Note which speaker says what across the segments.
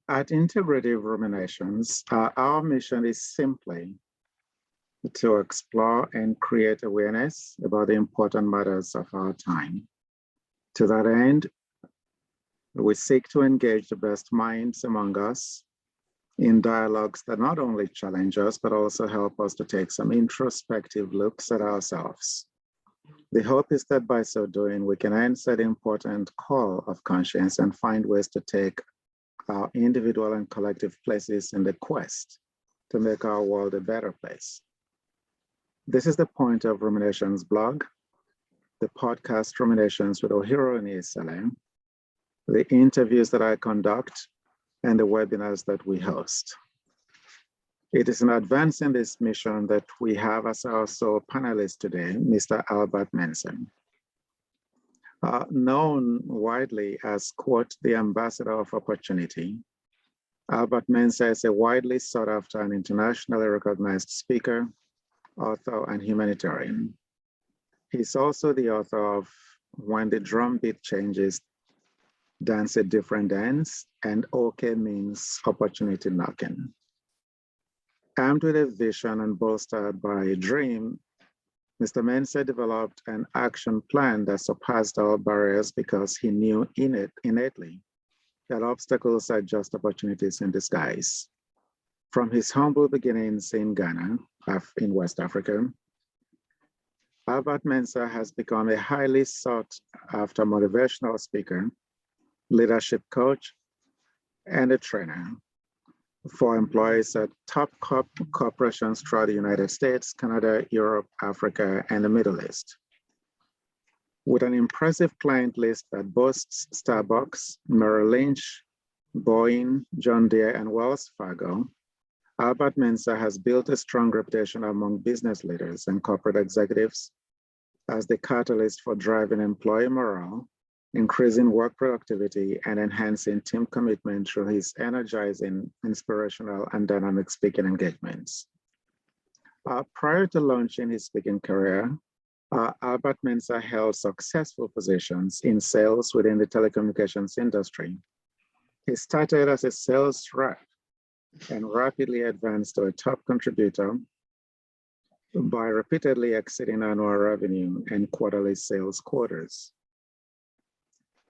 Speaker 1: At Integrative Ruminations, our mission is simply to explore and create awareness about the important matters of our time. To that end, we seek to engage the best minds among us in dialogues that not only challenge us, but also help us to take some introspective looks at ourselves. The hope is that by so doing, we can answer the important call of conscience and find ways to take our individual and collective places in the quest to make our world a better place. This is the point of Ruminations blog, the podcast Ruminations with Ohiro Oni-Eseleh, the interviews that I conduct, and the webinars that we host. It is in advancing this mission that we have as our sole panelist today, Mr. Albert Mensah. Known widely as, quote, the ambassador of opportunity, Albert Mensah is a widely sought after and internationally recognized speaker, author, and humanitarian. He's also the author of When the Drumbeat Changes, Dance a Different Dance, and OK Means Opportunity Knocking. Armed with a vision and bolstered by a dream, Mr. Mensah developed an action plan that surpassed all barriers because he knew innately that obstacles are just opportunities in disguise. From his humble beginnings in Ghana, in West Africa, Albert Mensah has become a highly sought after motivational speaker, leadership coach, and a trainer for employees at top corporations throughout the United States, Canada, Europe, Africa, and the Middle East. With an impressive client list that boasts Starbucks, Merrill Lynch, Boeing, John Deere, and Wells Fargo, Albert Mensah has built a strong reputation among business leaders and corporate executives as the catalyst for driving employee morale, increasing work productivity, and enhancing team commitment through his energizing, inspirational, and dynamic speaking engagements. Prior to launching his speaking career, Albert Mensah held successful positions in sales within the telecommunications industry. He started as a sales rep and rapidly advanced to a top contributor by repeatedly exceeding annual revenue and quarterly sales quotas.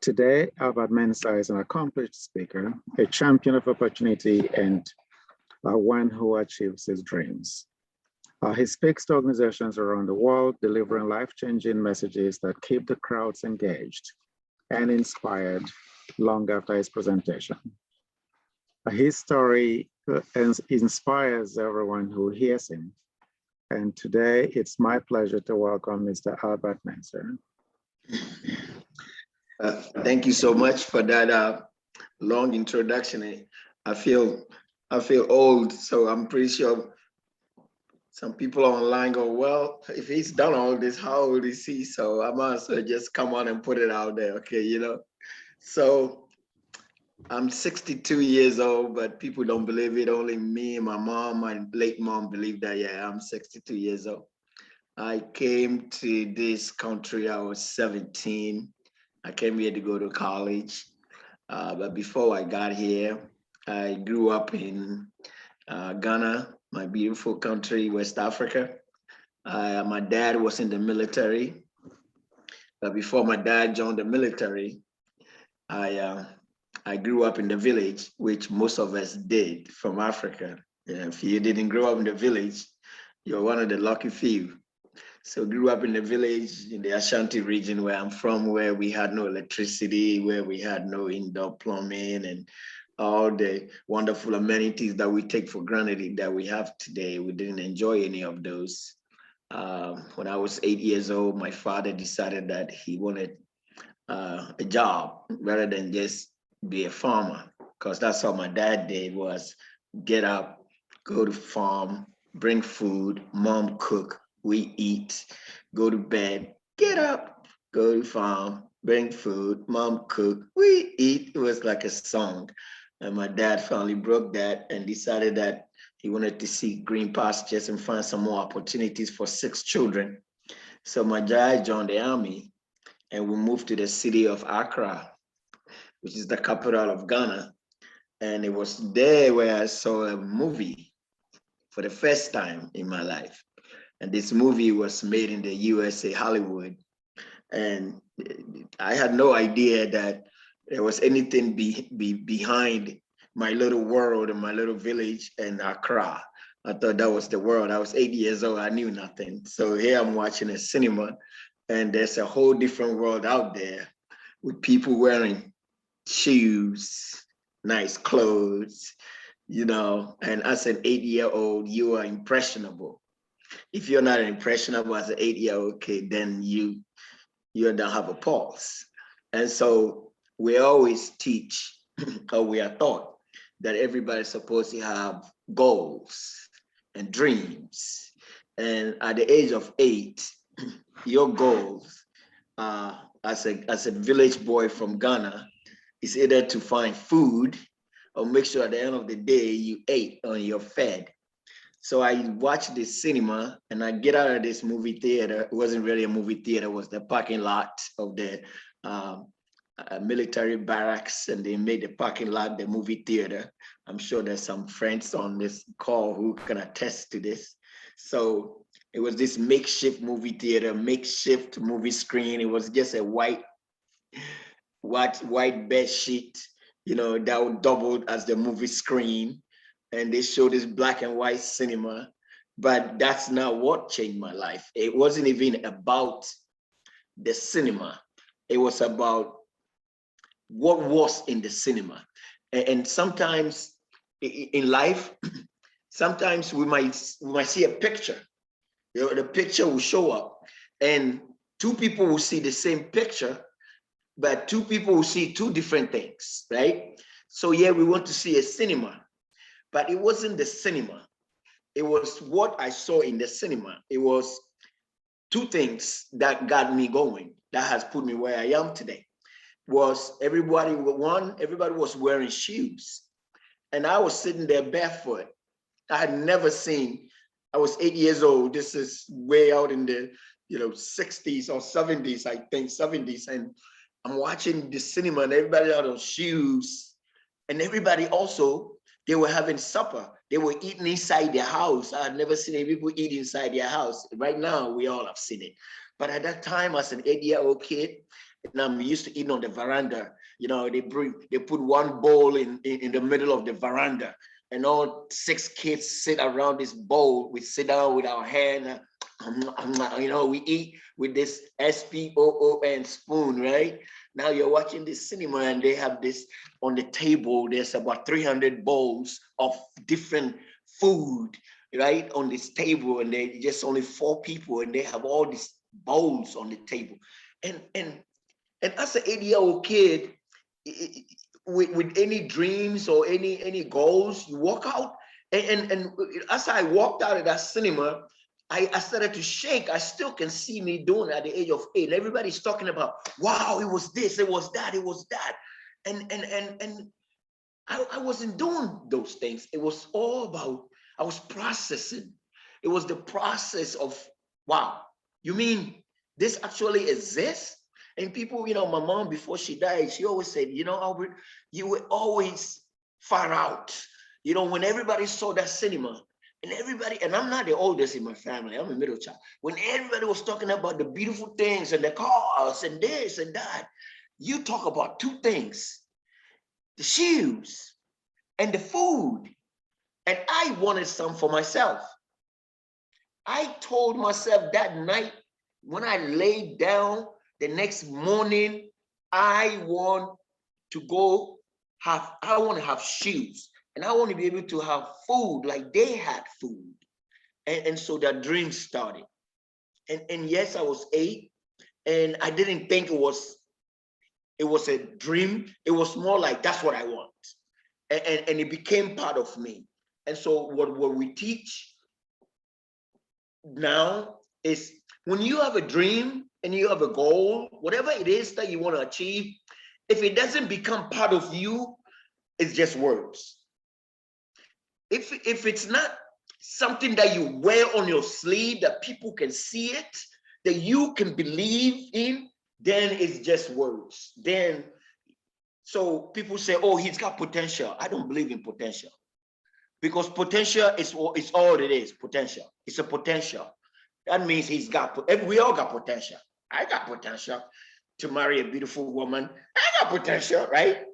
Speaker 1: Today, Albert Mensah is an accomplished speaker, a champion of opportunity, and one who achieves his dreams. He speaks to organizations around the world, delivering life-changing messages that keep the crowds engaged and inspired long after his presentation. His story inspires everyone who hears him. And today, it's my pleasure to welcome Mr. Albert Mensah.
Speaker 2: Thank you so much for that long introduction. I feel old, so I'm pretty sure some people online go, well, if he's done all this, how old is he? So I might as well just come on and put it out there, okay, you know? So I'm 62 years old, but people don't believe it. Only me and my mom, my late mom, believe that, yeah, I'm 62 years old. I came to this country, I was 17. I came here to go to college, but before I got here, I grew up in Ghana, my beautiful country, West Africa. My dad was in the military, but before my dad joined the military, I grew up in the village, which most of us did from Africa. Yeah, if you didn't grow up in the village, you're one of the lucky few. So grew up in the village in the Ashanti region where I'm from, where we had no electricity, where we had no indoor plumbing and all the wonderful amenities that we take for granted that we have today. We didn't enjoy any of those. When I was 8 years old, my father decided that he wanted a job rather than just be a farmer, because that's all my dad did was get up, go to farm, bring food, mom cook, we eat, go to bed, get up, go to farm, bring food, mom cook, we eat. It was like a song. And my dad finally broke that and decided that he wanted to see green pastures and find some more opportunities for 6 children. So my dad joined the army and we moved to the city of Accra, which is the capital of Ghana. And it was there where I saw a movie for the first time in my life. And this movie was made in the USA, Hollywood. And I had no idea that there was anything behind my little world and my little village in Accra. I thought that was the world. I was 8 years old. I knew nothing. So here I'm watching a cinema, and there's a whole different world out there with people wearing shoes, nice clothes, and as an 8-year-old, you are impressionable. If you're not impressionable as an 8-year-old kid, then you don't have a pulse. And so we always teach, or we are taught, that everybody's supposed to have goals and dreams. And at the age of 8, your goals as a village boy from Ghana is either to find food or make sure at the end of the day you ate or you're fed. So I watched this cinema, and I get out of this movie theater. It wasn't really a movie theater, it was the parking lot of the military barracks, and they made the parking lot the movie theater. I'm sure there's some friends on this call who can attest to this. So it was this makeshift movie theater, makeshift movie screen. It was just a white bed sheet, that doubled as the movie screen. And they showed this black and white cinema. But that's not what changed my life. It wasn't even about the cinema. It was about what was in the cinema. And sometimes in life, sometimes we might see a picture. The picture will show up, and two people will see the same picture, but two people will see two different things, right? So yeah, we want to see a cinema, but it wasn't the cinema. It was what I saw in the cinema. It was two things that got me going, that has put me where I am today. Was everybody was wearing shoes, and I was sitting there barefoot. I had never seen. I was 8 years old. This is way out in the 60s or 70s, I think 70s, and I'm watching the cinema, and everybody out of shoes, and everybody also, they were having supper. They were eating inside their house. I had never seen any people eat inside their house. Right now, we all have seen it. But at that time, as an 8-year-old kid, and I'm used to eating on the veranda. They put one bowl in the middle of the veranda, and all 6 kids sit around this bowl. We sit down with our hand, we eat with this spoon spoon, right? Now you're watching this cinema, and they have this on the table. There's about 300 bowls of different food, right, on this table, and they just only 4 people, and they have all these bowls on the table. And as an 8-year-old kid, with any dreams or any goals, you walk out. And as I walked out of that cinema, I started to shake. I still can see me doing it at the age of 8. And everybody's talking about, wow, it was this, it was that, it was that. And I wasn't doing those things. It was all about, I was processing. It was the process of, wow, you mean this actually exists? And people, my mom, before she died, she always said, Albert, you were always far out. When everybody saw that cinema, and I'm not the oldest in my family, I'm a middle child. When everybody was talking about the beautiful things and the cars and this and that, you talk about 2 things, the shoes and the food. And I wanted some for myself. I told myself that night when I laid down, the next morning, I want to have shoes, and I want to be able to have food like they had food. And so that dream started. And yes, I was 8, and I didn't think it was a dream. It was more like, that's what I want. And it became part of me. And so what we teach now is, when you have a dream and you have a goal, whatever it is that you want to achieve, if it doesn't become part of you, it's just words. If it's not something that you wear on your sleeve, that people can see it, that you can believe in, then it's just words. Then So people say, oh, he's got potential. I don't believe in potential, because potential is all it is, potential. It's a potential. That means we all got potential. I got potential to marry a beautiful woman. I got potential, right?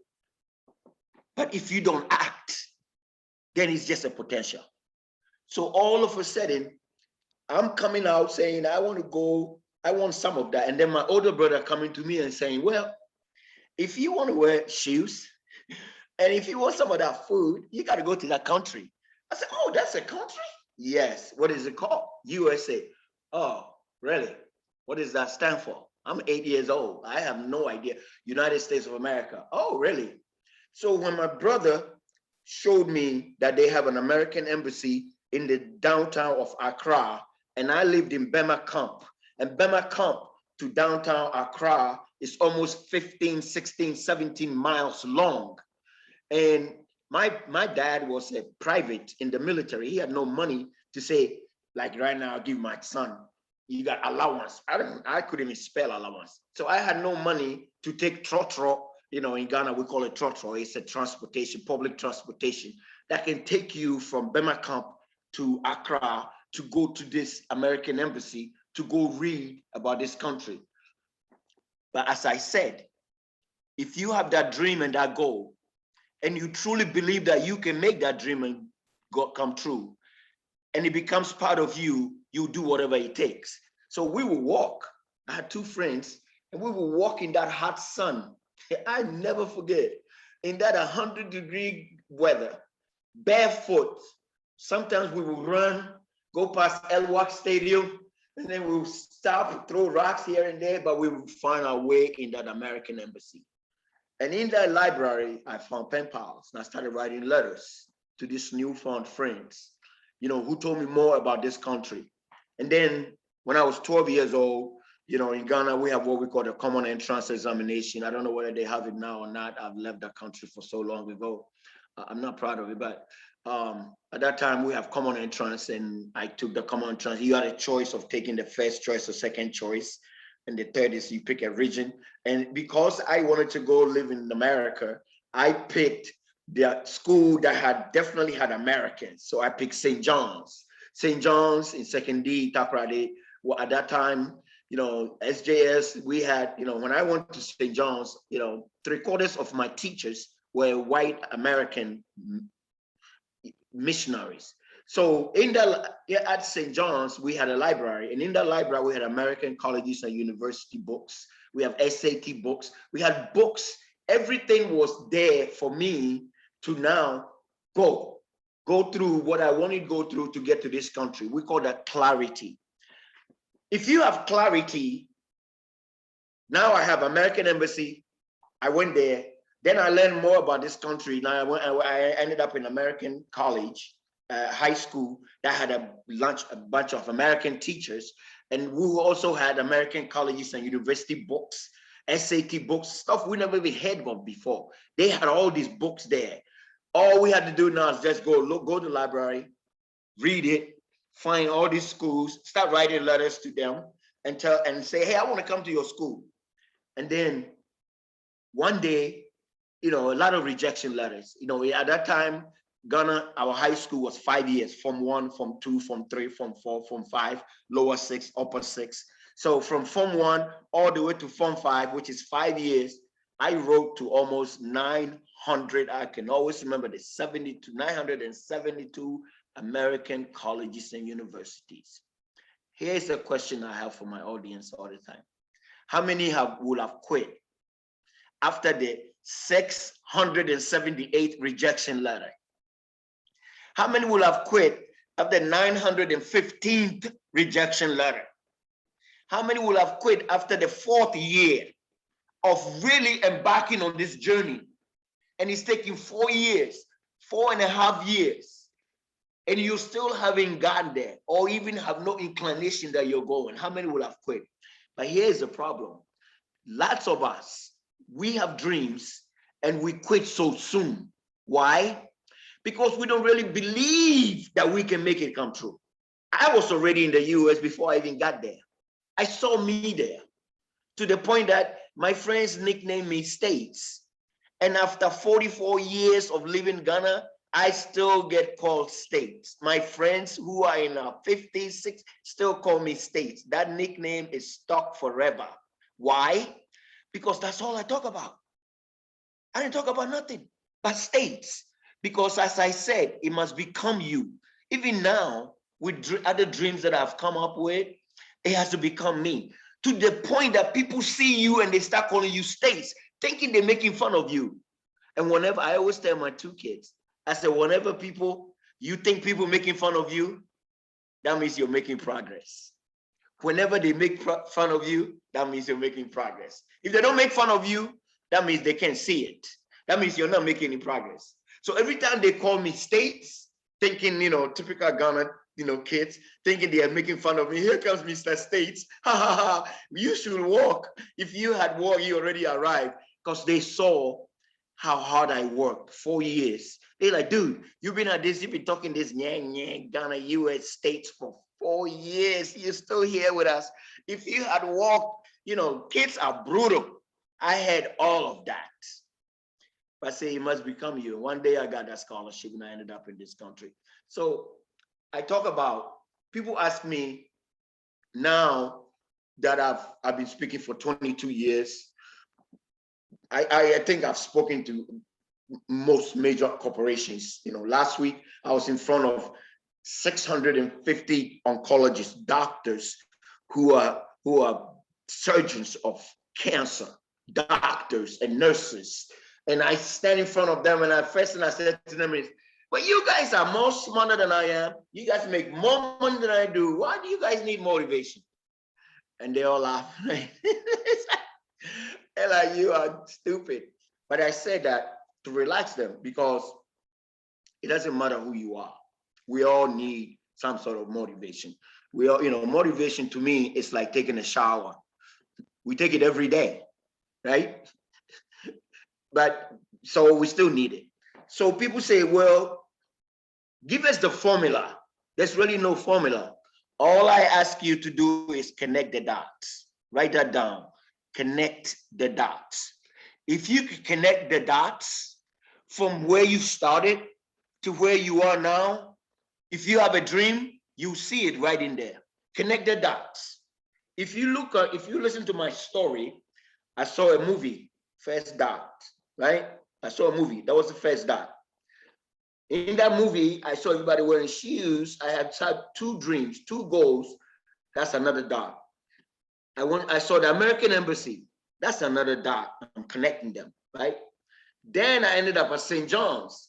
Speaker 2: But if you don't act, then it's just a potential. So all of a sudden, I'm coming out saying, I want some of that. And then my older brother coming to me and saying, well, if you want to wear shoes, and if you want some of that food, you got to go to that country. I said, oh, that's a country? Yes. What is it called? USA. Oh, really? What does that stand for? I'm 8 years old. I have no idea. United States of America. Oh, really? So when my brother showed me that they have an American embassy in the downtown of Accra, and I lived in Bema Camp, and Bema Camp to downtown Accra is almost 15, 16, 17 miles long. And my dad was a private in the military. He had no money to say, like right now, I'll give my son, you got allowance. I couldn't even spell allowance. So I had no money to take trotro. In Ghana, we call it trotro. It's a transportation, public transportation that can take you from Bema Camp to Accra to go to this American embassy to go read about this country. But as I said, if you have that dream and that goal, and you truly believe that you can make that dream and come true, and it becomes part of you, you do whatever it takes. So we will walk. I had two friends, and we will walk in that hot sun. I never forget, in that 100-degree weather, barefoot. Sometimes we will run, go past Elwak Stadium, and then we'll stop, throw rocks here and there, but we will find our way in that American embassy. And in that library, I found pen pals, and I started writing letters to these newfound friends, who told me more about this country. And then when I was 12 years old, in Ghana, we have what we call the common entrance examination. I don't know whether they have it now or not. I've left the country for so long ago. I'm not proud of it, but at that time we have common entrance, and I took the common entrance. You had a choice of taking the first choice or second choice. And the third is you pick a region. And because I wanted to go live in America, I picked the school that definitely had Americans. So I picked St. John's. St. John's in Second D, Takoradi. Well, at that time, SJS, we had, when I went to St. John's, 3/4 of my teachers were white American missionaries. So at St. John's, we had a library, and in that library, we had American colleges and university books. We have SAT books. We had books. Everything was there for me to now go through what I wanted to go through to get to this country. We call that clarity. If you have clarity, now I have American embassy. I went there. Then I learned more about this country. Now I ended up in American college. High school that had a bunch of American teachers, and we also had American colleges and university books, SAT books, stuff we never even heard of before. They had all these books there. All we had to do now is just go to the library, read it, find all these schools, start writing letters to them, and say, hey, I want to come to your school. And then one day, a lot of rejection letters. At that time, Ghana, our high school was 5 years, Form 1, Form 2, Form 3, Form 4, Form 5, lower 6, upper 6. So from Form 1 all the way to Form 5, which is 5 years, I wrote to almost 900, I can always remember the 972 American colleges and universities. Here's a question I have for my audience all the time. How many would have quit after the 678 rejection letter? How many will have quit after 915th rejection letter? How many will have quit after the 4th year of really embarking on this journey? And it's taking 4 years, 4.5 years, and you still haven't gotten there, or even have no inclination that you're going. How many will have quit? But here's the problem. Lots of us, we have dreams and we quit so soon. Why? Because we don't really believe that we can make it come true. I was already in the US before I even got there. I saw me there, to the point that my friends nicknamed me States. And after 44 years of living in Ghana, I still get called states. My friends who are in our 50s, 60s still call me states. That nickname is stuck forever. Why? Because that's all I talk about. I didn't talk about nothing but states. Because as I said, it must become you. Even now, with other dreams that I've come up with, it has to become me. To the point that people see you and they start calling you states, thinking they're making fun of you. And whenever, I always tell my two kids, I said, whenever you think people making fun of you, that means you're making progress. Whenever they make fun of you, that means you're making progress. If they don't make fun of you, that means they can't see it. That means you're not making any progress. So every time they call me states, thinking, typical Ghana, kids, thinking they are making fun of me. Here comes Mr. States. Ha ha ha. You should walk. If you had walked, you already arrived. Because they saw how hard I worked, 4 years. They're like, dude, you've been at this, you've been talking this Ghana, US States for 4 years. You're still here with us. If you had walked, kids are brutal. I had all of that. But I say, it must become you. One day I got that scholarship and I ended up in this country. So I talk about, people ask me now that I've been speaking for 22 years, I think I've spoken to most major corporations. Last week I was in front of 650 oncologists, doctors who are surgeons of cancer, doctors and nurses. And I stand in front of them, and the first thing I said to them is, well, you guys are more smarter than I am. You guys make more money than I do. Why do you guys need motivation? And they all laugh. They're like, you are stupid. But I said that to relax them, because it doesn't matter who you are. We all need some sort of motivation. We all, motivation to me is like taking a shower. We take it every day, right? But so we still need it. So people say, well, give us the formula. There's really no formula. All I ask you to do is connect the dots. Write that down. Connect the dots. If you could connect the dots from where you started to where you are now, if you have a dream, you see it right in there. Connect the dots. If you listen to my story, I saw a movie, First Dot, right? I saw a movie. That was the first dot. In that movie, I saw everybody wearing shoes. I had two dreams, two goals. That's another dot. I saw the American Embassy. That's another dot. I'm connecting them, right? Then I ended up at St. John's,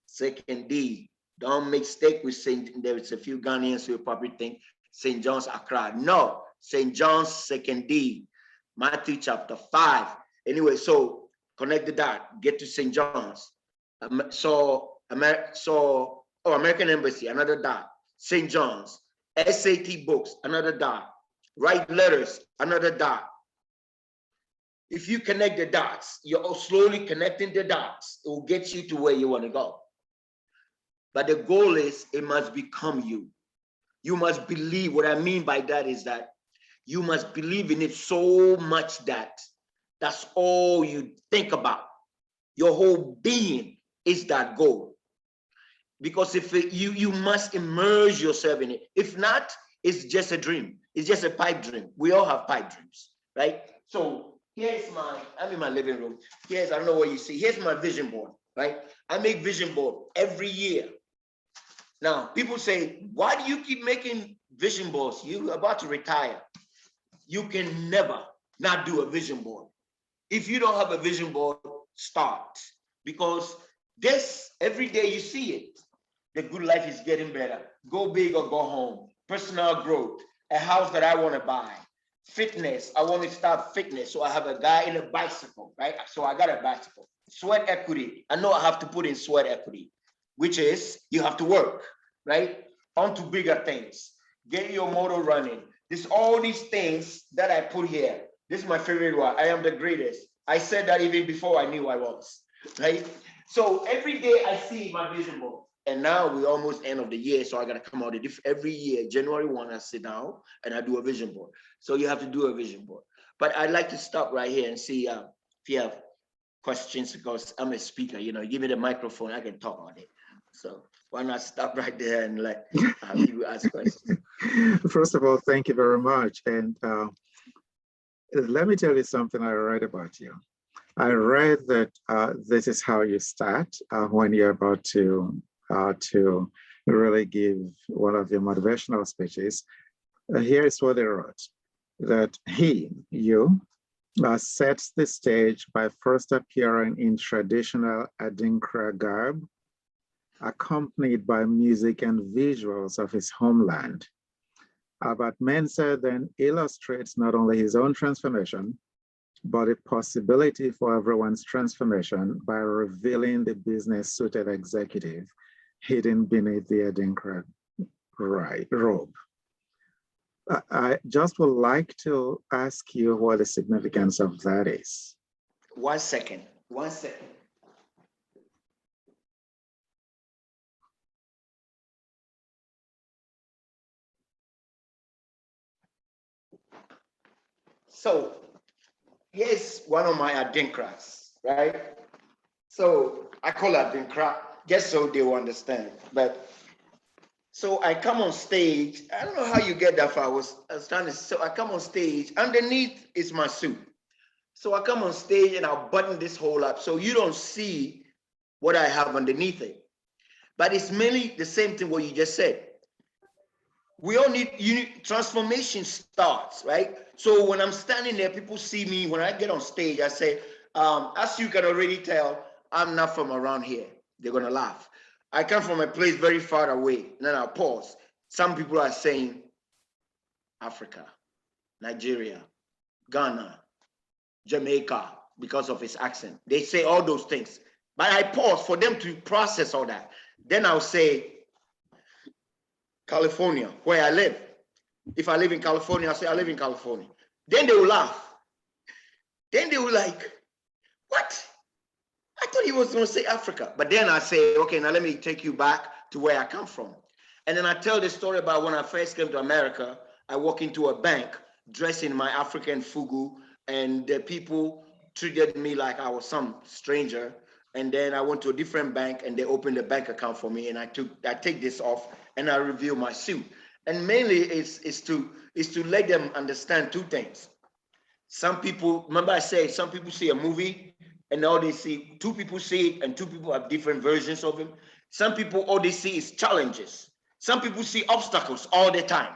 Speaker 2: second D. Don't mistake with St. There's a few Ghanaians who probably think St. John's Accra. No, St. John's, second D. Matthew chapter 5. Anyway, so connect the dot, get to St. John's. American Embassy, another dot. St. John's, SAT books, another dot. Write letters, another dot. If you connect the dots, you're slowly connecting the dots. It will get you to where you want to go. But the goal is, it must become you. You must believe. What I mean by that is that you must believe in it so much that that's all you think about. Your whole being is that goal. Because if you must immerse yourself in it. If not, it's just a dream. It's just a pipe dream. We all have pipe dreams, right? So I'm in my living room. I don't know what you see. Here's my vision board, right? I make vision board every year. Now, people say, why do you keep making vision boards? You're about to retire. You can never not do a vision board. If you don't have a vision board, start. Because every day you see it. The good life is getting better. Go big or go home. Personal growth. A house that I want to buy. Fitness. I want to start fitness. So I have a guy in a bicycle, right? So I got a bicycle. Sweat equity. I know I have to put in sweat equity, which is you have to work, right? On to bigger things. Get your motor running. There's all these things that I put here. This is my favorite one. I am the greatest. I said that even before I knew I was, right? So every day I see my vision board. And now we're almost end of the year, so I got to come out every year. January 1, I sit down and I do a vision board. So you have to do a vision board. But I'd like to stop right here and see if you have questions because I'm a speaker. You know, give me the microphone, I can talk on it. So why not stop right there and let people ask questions?
Speaker 1: First of all, thank you very much. And let me tell you something I read about you. I read that this is how you start when you're about to really give one of your motivational speeches. Here is what they wrote: that you, sets the stage by first appearing in traditional Adinkra garb, accompanied by music and visuals of his homeland. But Mensah then illustrates not only his own transformation, but a possibility for everyone's transformation by revealing the business-suited executive hidden beneath the Adinkra robe. I just would like to ask you what the significance of that is.
Speaker 2: 1 second, 1 second. So here's one of my Adinkras, right? So I call it Adinkra just so they will understand. But so I come on stage. I don't know how you get that far. I was trying to. So I come on stage. Underneath is my suit. So I come on stage and I'll button this hole up so you don't see what I have underneath it. But it's mainly the same thing what you just said. We all need transformation starts, right? So when I'm standing there, people see me. When I get on stage, I say, as you can already tell, I'm not from around here. They're gonna laugh. I come from a place very far away. And then I'll pause. Some people are saying Africa, Nigeria, Ghana, Jamaica, because of his accent. They say all those things. But I pause for them to process all that. Then I'll say California, where I live. If I live in California, I'll say I live in California. Then they will laugh. Then they will like, what? I thought he was going to say Africa. But then I say, okay, now let me take you back to where I come from. And then I tell the story about when I first came to America. I walk into a bank dressed in my African fugu, and the people treated me like I was some stranger. And then I went to a different bank and they opened a bank account for me, and I take this off and I reveal my suit. And mainly is to let them understand two things. Some people, remember I said, some people see a movie and all they see, two people see it and two people have different versions of it. Some people, all they see is challenges. Some people see obstacles all the time,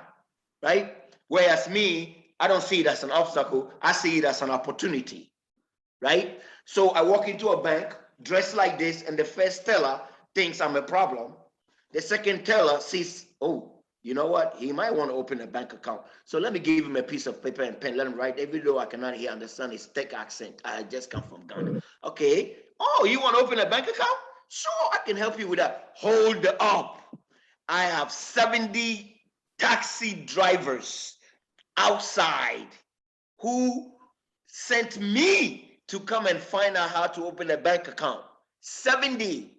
Speaker 2: right? Whereas me, I don't see it as an obstacle. I see it as an opportunity, right? So I walk into a bank dressed like this, and the first teller thinks I'm a problem. The second teller sees, oh, you know what? He might want to open a bank account. So let me give him a piece of paper and pen. Let him write, even though I cannot hear understand his thick accent. I just come from Ghana. Okay. Oh, you want to open a bank account? Sure, I can help you with that. Hold up. I have 70 taxi drivers outside who sent me to come and find out how to open a bank account. 70.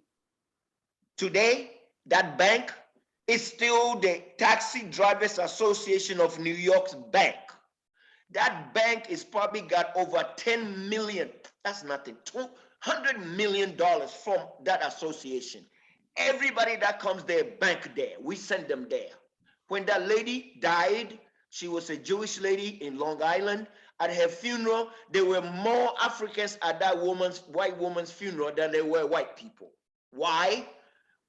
Speaker 2: Today, that bank is still the Taxi Drivers Association of New York's bank. That bank is probably got over 10 million, that's nothing, $200 million from that association. Everybody that comes there, bank there, we send them there. When that lady died, she was a Jewish lady in Long Island. At her funeral, there were more Africans at that white woman's funeral than there were white people. Why?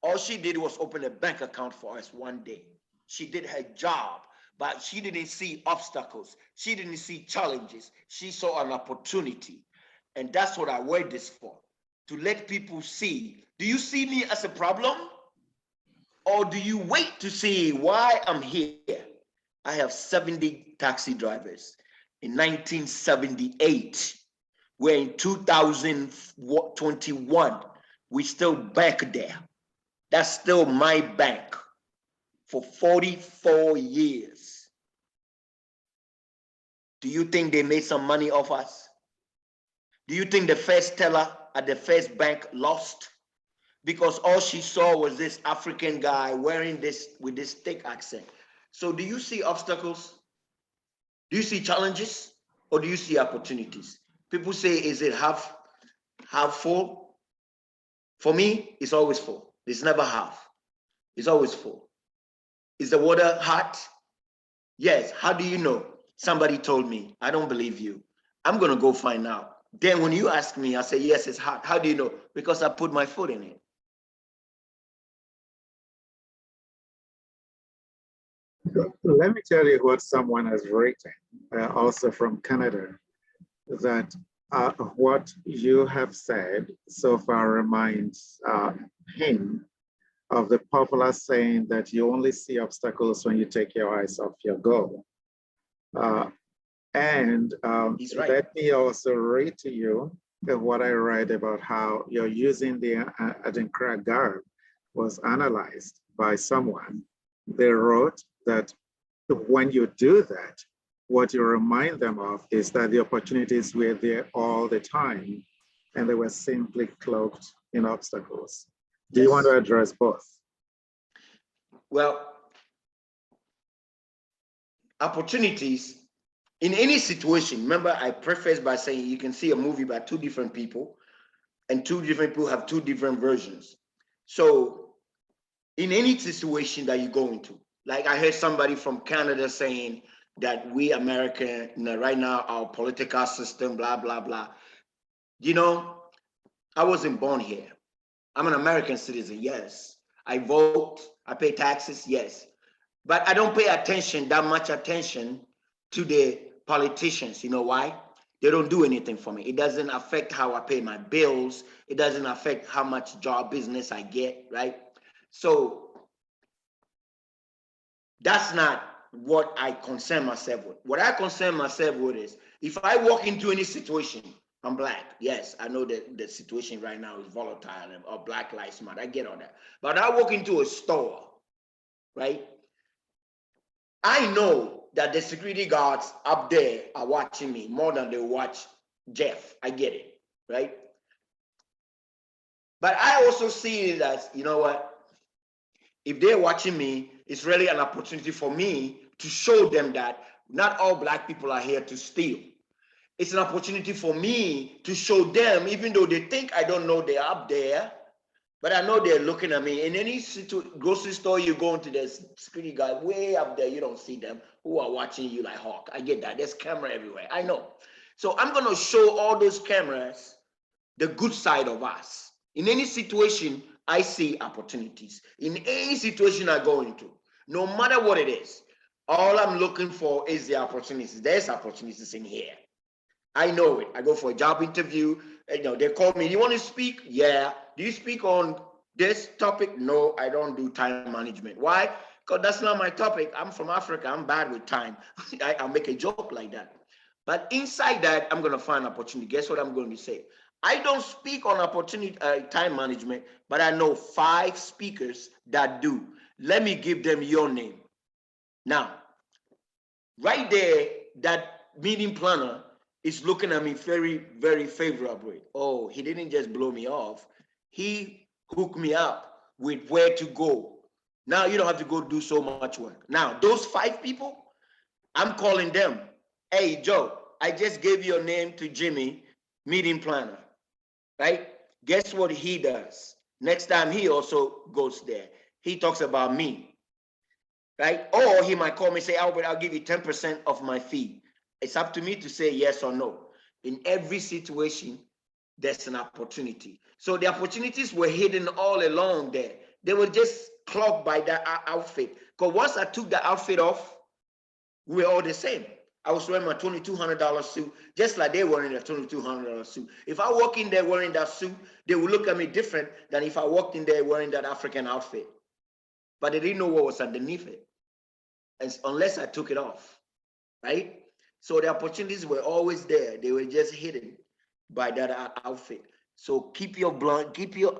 Speaker 2: All she did was open a bank account for us one day. She did her job, but she didn't see obstacles. She didn't see challenges. She saw an opportunity. And that's what I wear this for, to let people see. Do you see me as a problem? Or do you wait to see why I'm here? I have 70 taxi drivers. In 1978, we're in 2021, we still back there. That's still my bank for 44 years. Do you think they made some money off us? Do you think the first teller at the first bank lost? Because all she saw was this African guy wearing this with this thick accent. So do you see obstacles? Do you see challenges? Or do you see opportunities? People say, is it half Half full? For me, it's always full. It's never half. It's always full. Is the water hot? Yes. How do you know? Somebody told me. I don't believe you. I'm going to go find out. Then when you ask me, I say, yes, it's hot. How do you know? Because I put my foot in it.
Speaker 1: Let me tell you what someone has written, also from Canada, that what you have said so far reminds him of the popular saying that you only see obstacles when you take your eyes off your goal.
Speaker 2: He's right.
Speaker 1: Let me also read to you what I read about how you're using the Adinkra garb was analyzed by someone. They wrote that when you do that, what you remind them of is that the opportunities were there all the time and they were simply cloaked in obstacles. Do you want to address both?
Speaker 2: Well, opportunities in any situation. Remember, I prefaced by saying you can see a movie by two different people, and two different people have two different versions. So in any situation that you go into, like I heard somebody from Canada saying that we American, right now, our political system, blah, blah, blah. You know, I wasn't born here. I'm an American citizen, yes. I vote, I pay taxes, yes. But I don't pay that much attention to the politicians. You know why? They don't do anything for me. It doesn't affect how I pay my bills. It doesn't affect how much job business I get, right? So that's not what I concern myself with. What I concern myself with is if I walk into any situation, I'm Black. Yes, I know that the situation right now is volatile or Black Lives Matter. I get all that. But I walk into a store, right? I know that the security guards up there are watching me more than they watch Jeff. I get it, right? But I also see it as, you know what? If they're watching me, it's really an opportunity for me to show them that not all Black people are here to steal. It's an opportunity for me to show them, even though they think I don't know they're up there, but I know they're looking at me. In any grocery store you go into, there's security guard way up there. You don't see them who are watching you like hawk. I get that. There's camera everywhere. I know. So I'm going to show all those cameras the good side of us. In any situation, I see opportunities. In any situation I go into, no matter what it is, all I'm looking for is the opportunities. There's opportunities in here. I know it. I go for a job interview. You know, they call me. You want to speak? Yeah. Do you speak on this topic? No, I don't do time management. Why? Because that's not my topic. I'm from Africa. I'm bad with time. I'll make a joke like that. But inside that, I'm going to find opportunity. Guess what I'm going to say? I don't speak on opportunity time management, but I know 5 speakers that do. Let me give them your name. Now, right there, that meeting planner is looking at me very, very favorably. Oh, he didn't just blow me off. He hooked me up with where to go. Now you don't have to go do so much work. Now, those 5 people, I'm calling them. Hey, Joe, I just gave your name to Jimmy, meeting planner, right? Guess what he does? Next time he also goes there. He talks about me, right? Or he might call me and say, Albert, I'll give you 10% of my fee. It's up to me to say yes or no. In every situation, there's an opportunity. So the opportunities were hidden all along there. They were just clogged by that outfit. Because once I took the outfit off, we were all the same. I was wearing my $2,200 suit, just like they were wearing a $2,200 suit. If I walk in there wearing that suit, they would look at me different than if I walked in there wearing that African outfit. But they didn't know what was underneath it, unless I took it off, right? So the opportunities were always there. They were just hidden by that outfit. So keep your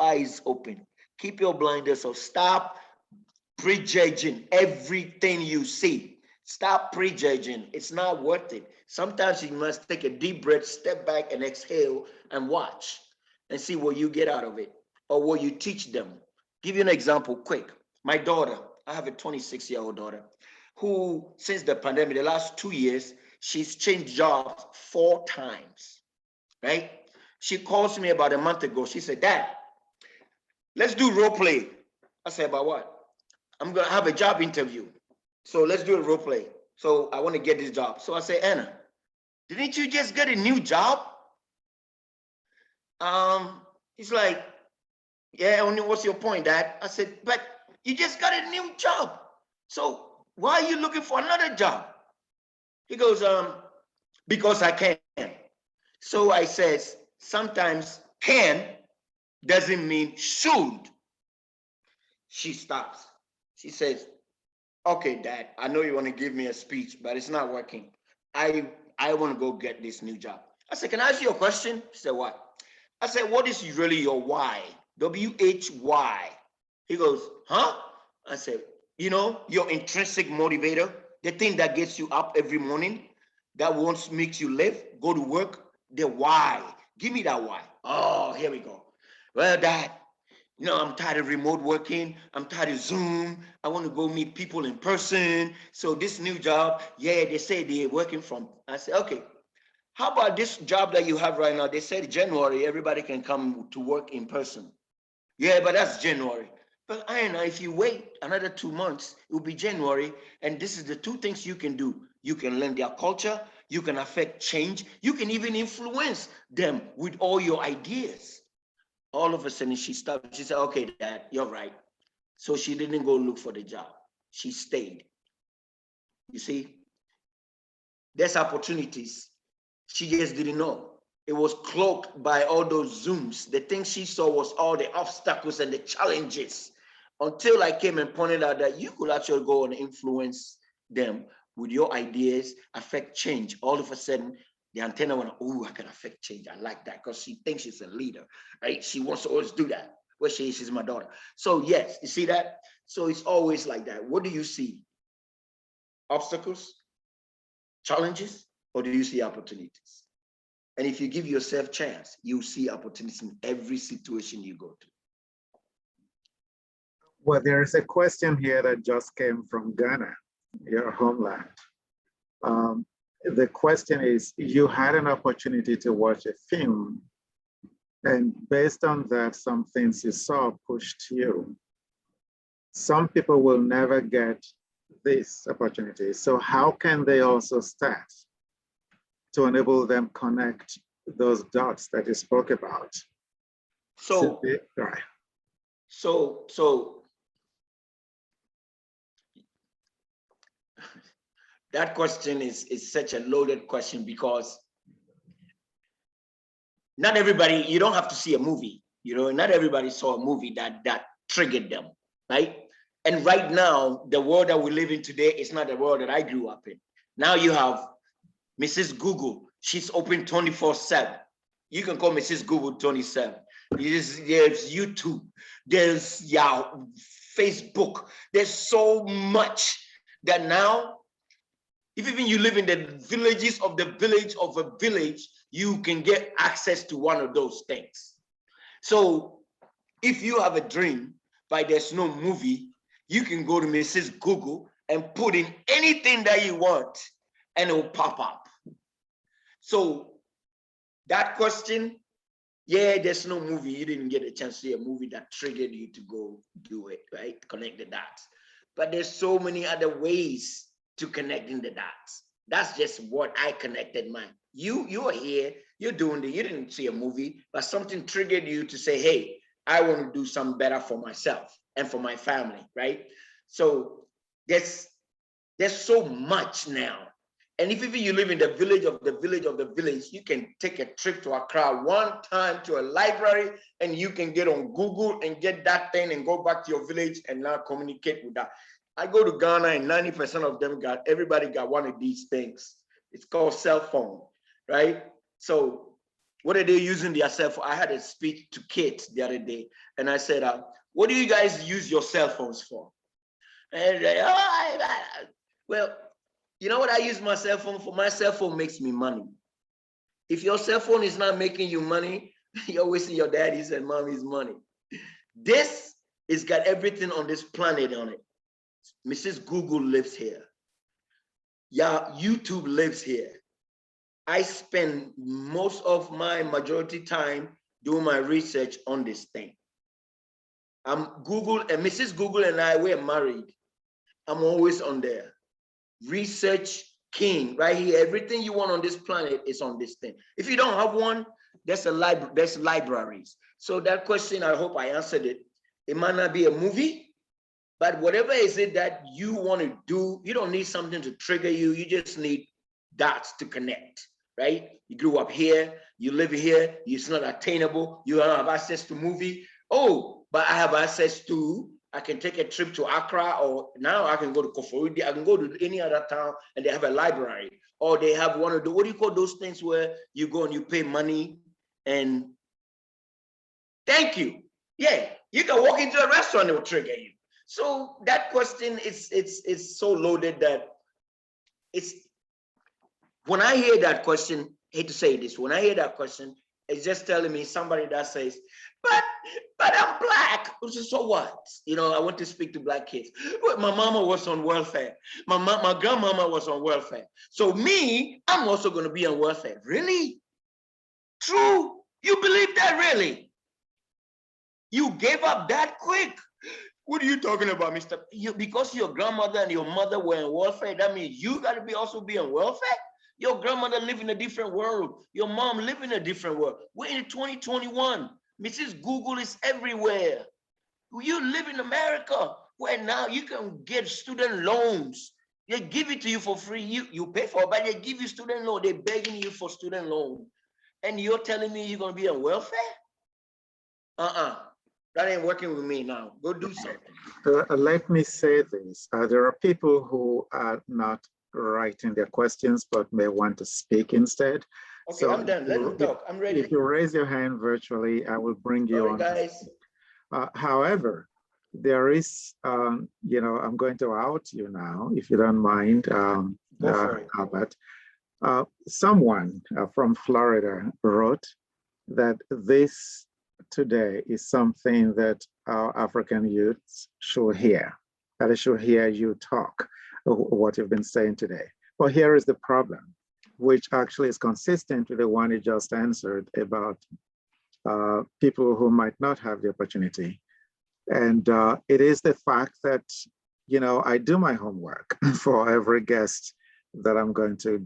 Speaker 2: eyes open. Keep your blinders off. Stop prejudging everything you see. Stop prejudging. It's not worth it. Sometimes you must take a deep breath, step back and exhale and watch and see what you get out of it or what you teach them. Give you an example quick. My daughter, I have a 26-year-old daughter who, since the pandemic, the last 2 years, she's changed jobs 4 times, right? She calls me about a month ago. She said, Dad, let's do role play. I said, about what? I'm going to have a job interview. So let's do a role play. So I want to get this job. So I said, Anna, didn't you just get a new job? He's like, yeah, only what's your point, Dad? I said, but you just got a new job. So why are you looking for another job? He goes, because I can. So I says, sometimes can doesn't mean should. She stops. She says, okay, Dad, I know you want to give me a speech, but it's not working. I want to go get this new job. I said, can I ask you a question? She said, what? I said, what is really your why? W-H-Y. He goes, huh? I said, you know, your intrinsic motivator, the thing that gets you up every morning, that wants makes you live, go to work, the why. Give me that why. Oh, here we go. Well, Dad, you know, I'm tired of remote working. I'm tired of Zoom. I want to go meet people in person. So this new job, yeah, they say they're working from. I said, okay, how about this job that you have right now? They said January, everybody can come to work in person. Yeah, but that's January. But Anna, if you wait another 2 months, it will be January. And this is the two things you can do. You can learn their culture. You can affect change. You can even influence them with all your ideas. All of a sudden she stopped. She said, okay, Dad, you're right. So she didn't go look for the job. She stayed. You see, there's opportunities. She just didn't know. It was cloaked by all those Zooms. The thing she saw was all the obstacles and the challenges, until I came and pointed out that you could actually go and influence them with your ideas, affect change. All of a sudden, the antenna went, oh, I can affect change. I like that, because she thinks she's a leader, right? She wants to always do that. Well, she's my daughter. So yes, you see that? So it's always like that. What do you see? Obstacles, challenges, or do you see opportunities? And if you give yourself a chance, you'll see opportunities in every situation you go to.
Speaker 1: Well, there is a question here that just came from Ghana, your homeland. The question is, you had an opportunity to watch a film, and based on that, some things you saw pushed you. Some people will never get this opportunity. So how can they also start to enable them connect those dots that you spoke about?
Speaker 2: So,
Speaker 1: right.
Speaker 2: So that question is such a loaded question, because not everybody, you don't have to see a movie, you know, not everybody saw a movie that triggered them, right? And right now, the world that we live in today is not the world that I grew up in. Now you have Mrs. Google, she's open 24/7. You can call Mrs. Google 27. There's YouTube, there's Facebook. There's so much that now, if even you live in the villages of the village of a village, you can get access to one of those things. So if you have a dream, but there's no movie, you can go to Mrs. Google and put in anything that you want, and it will pop up. So that question, yeah, there's no movie. You didn't get a chance to see a movie that triggered you to go do it, right? Connect the dots. But there's so many other ways to connecting the dots. That's just what I connected mine. You are here, you're doing it. You didn't see a movie, but something triggered you to say, hey, I want to do something better for myself and for my family, right? So there's so much now. And if even you live in the village of the village of the village, you can take a trip to Accra one time to a library, and you can get on Google and get that thing and go back to your village and now communicate with that. I go to Ghana and 90% of them everybody got one of these things. It's called cell phone, right? So what are they using their cell phone? I had a speech to kids the other day, and I said, what do you guys use your cell phones for? And well, you know what I use my cell phone for? My cell phone makes me money. If your cell phone is not making you money, you're wasting your daddy's and mommy's money. This has got everything on this planet on it. Mrs. Google lives here. Yeah, YouTube lives here. I spend most of my majority time doing my research on this thing. I'm Google, and Mrs. Google and I, we're married. I'm always on there. Research king, right here. Everything you want on this planet is on this thing. If you don't have one, there's libraries. So that question, I hope I answered it. It might not be a movie, but whatever is it that you want to do, you don't need something to trigger you. You just need dots to connect, right? You grew up here, you live here, it's not attainable. You don't have access to movie. Oh, but I have access to, I can take a trip to Accra, or now I can go to Koforidua. I can go to any other town and they have a library, or they have one of the, what do you call those things where you go and you pay money and thank you. Yeah, you can walk into a restaurant, it will trigger you. So that question is so loaded that it's, when I hear that question, I hate to say this, when I hear that question, it's just telling me somebody that says, but I'm black. So what? You know, I want to speak to black kids. My mama was on welfare. My grandmama was on welfare. So me, I'm also going to be on welfare. Really? True? You believe that really? You gave up that quick? What are you talking about, Mr.? Because your grandmother and your mother were on welfare, that means you got to be also be on welfare? Your grandmother lived in a different world. Your mom lived in a different world. We're in 2021. Mrs. Google is everywhere. You live in America where now you can get student loans. They give it to you for free. You pay for it, but they give you student loan. They're begging you for student loan. And you're telling me you're going to be on welfare? That ain't working with me now. Go do something.
Speaker 1: Let me say this. There are people who are not writing their questions, but may want to speak instead.
Speaker 2: Okay, so I'm done. Let them talk. I'm ready.
Speaker 1: If you raise your hand virtually, I will bring you on.
Speaker 2: Guys.
Speaker 1: However, there is, you know, I'm going to out you now, if you don't mind, Albert. Someone from Florida wrote that this today is something that our African youths should hear, that they should hear you talk, what you've been saying today. Well, here is the problem, which actually is consistent with the one you just answered about people who might not have the opportunity. And it is the fact that, you know, I do my homework for every guest that I'm going to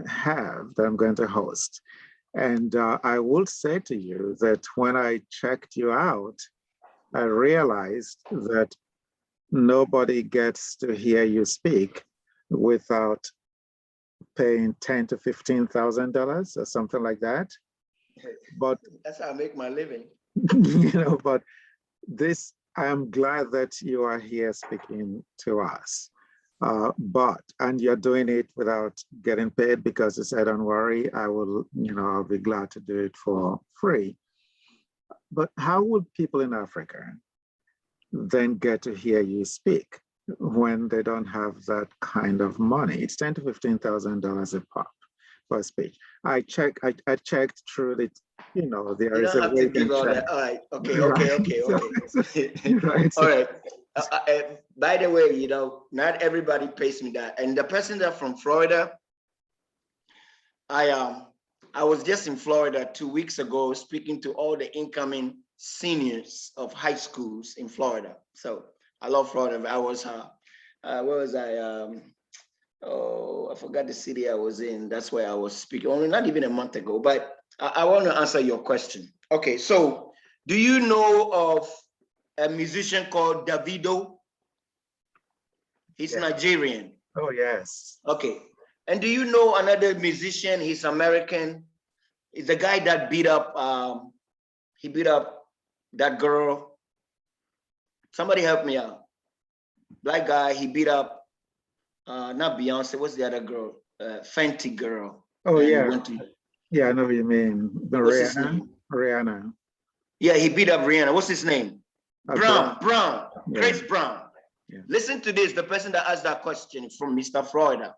Speaker 1: have, that I'm going to host. And I will say to you that when I checked you out, I realized that nobody gets to hear you speak without paying $10,000 to $15,000 or something like that. But
Speaker 2: that's how I make my living.
Speaker 1: You know, but this, I am glad that you are here speaking to us. And you're doing it without getting paid, because you said, don't worry, I will, you know, I'll be glad to do it for free. But how would people in Africa then get to hear you speak when they don't have that kind of money? It's $10,000 to $15,000 a pop for a speech. I checked through the, you know, there is a way you can check.
Speaker 2: All right, okay.
Speaker 1: Right.
Speaker 2: All right. By the way, you know, not everybody pays me that. And the person that from Florida, I was just in Florida 2 weeks ago speaking to all the incoming seniors of high schools in Florida. So I love Florida. I was, where was I? I forgot the city I was in. That's where I was speaking, only not even a month ago, but I want to answer your question. Okay, so do you know of a musician called Davido? He's Nigerian.
Speaker 1: Oh, yes.
Speaker 2: Okay. And do you know another musician? He's American. He's the guy that beat up, he beat up that girl. Somebody help me out. Black guy, he beat up, not Beyonce, what's the other girl? Fenty girl.
Speaker 1: Oh, yeah. Yeah, I know what you mean. Rihanna.
Speaker 2: Yeah, he beat up Rihanna. What's his name? Brown.
Speaker 1: Yeah.
Speaker 2: Chris Brown. Yeah. Listen to this, the person that asked that question from Mr. Florida.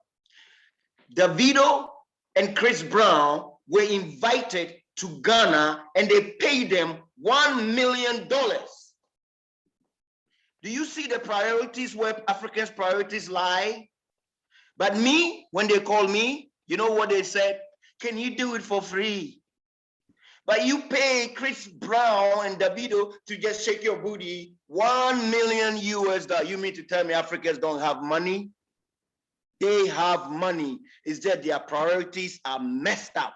Speaker 2: Davido and Chris Brown were invited to Ghana and they paid them $1 million. Do you see the priorities where Africans' priorities lie? But me, when they call me, you know what they said? Can you do it for free? But you pay Chris Brown and Davido to just shake your booty, $1 million US. You mean to tell me Africans don't have money? They have money. It's just their priorities are messed up.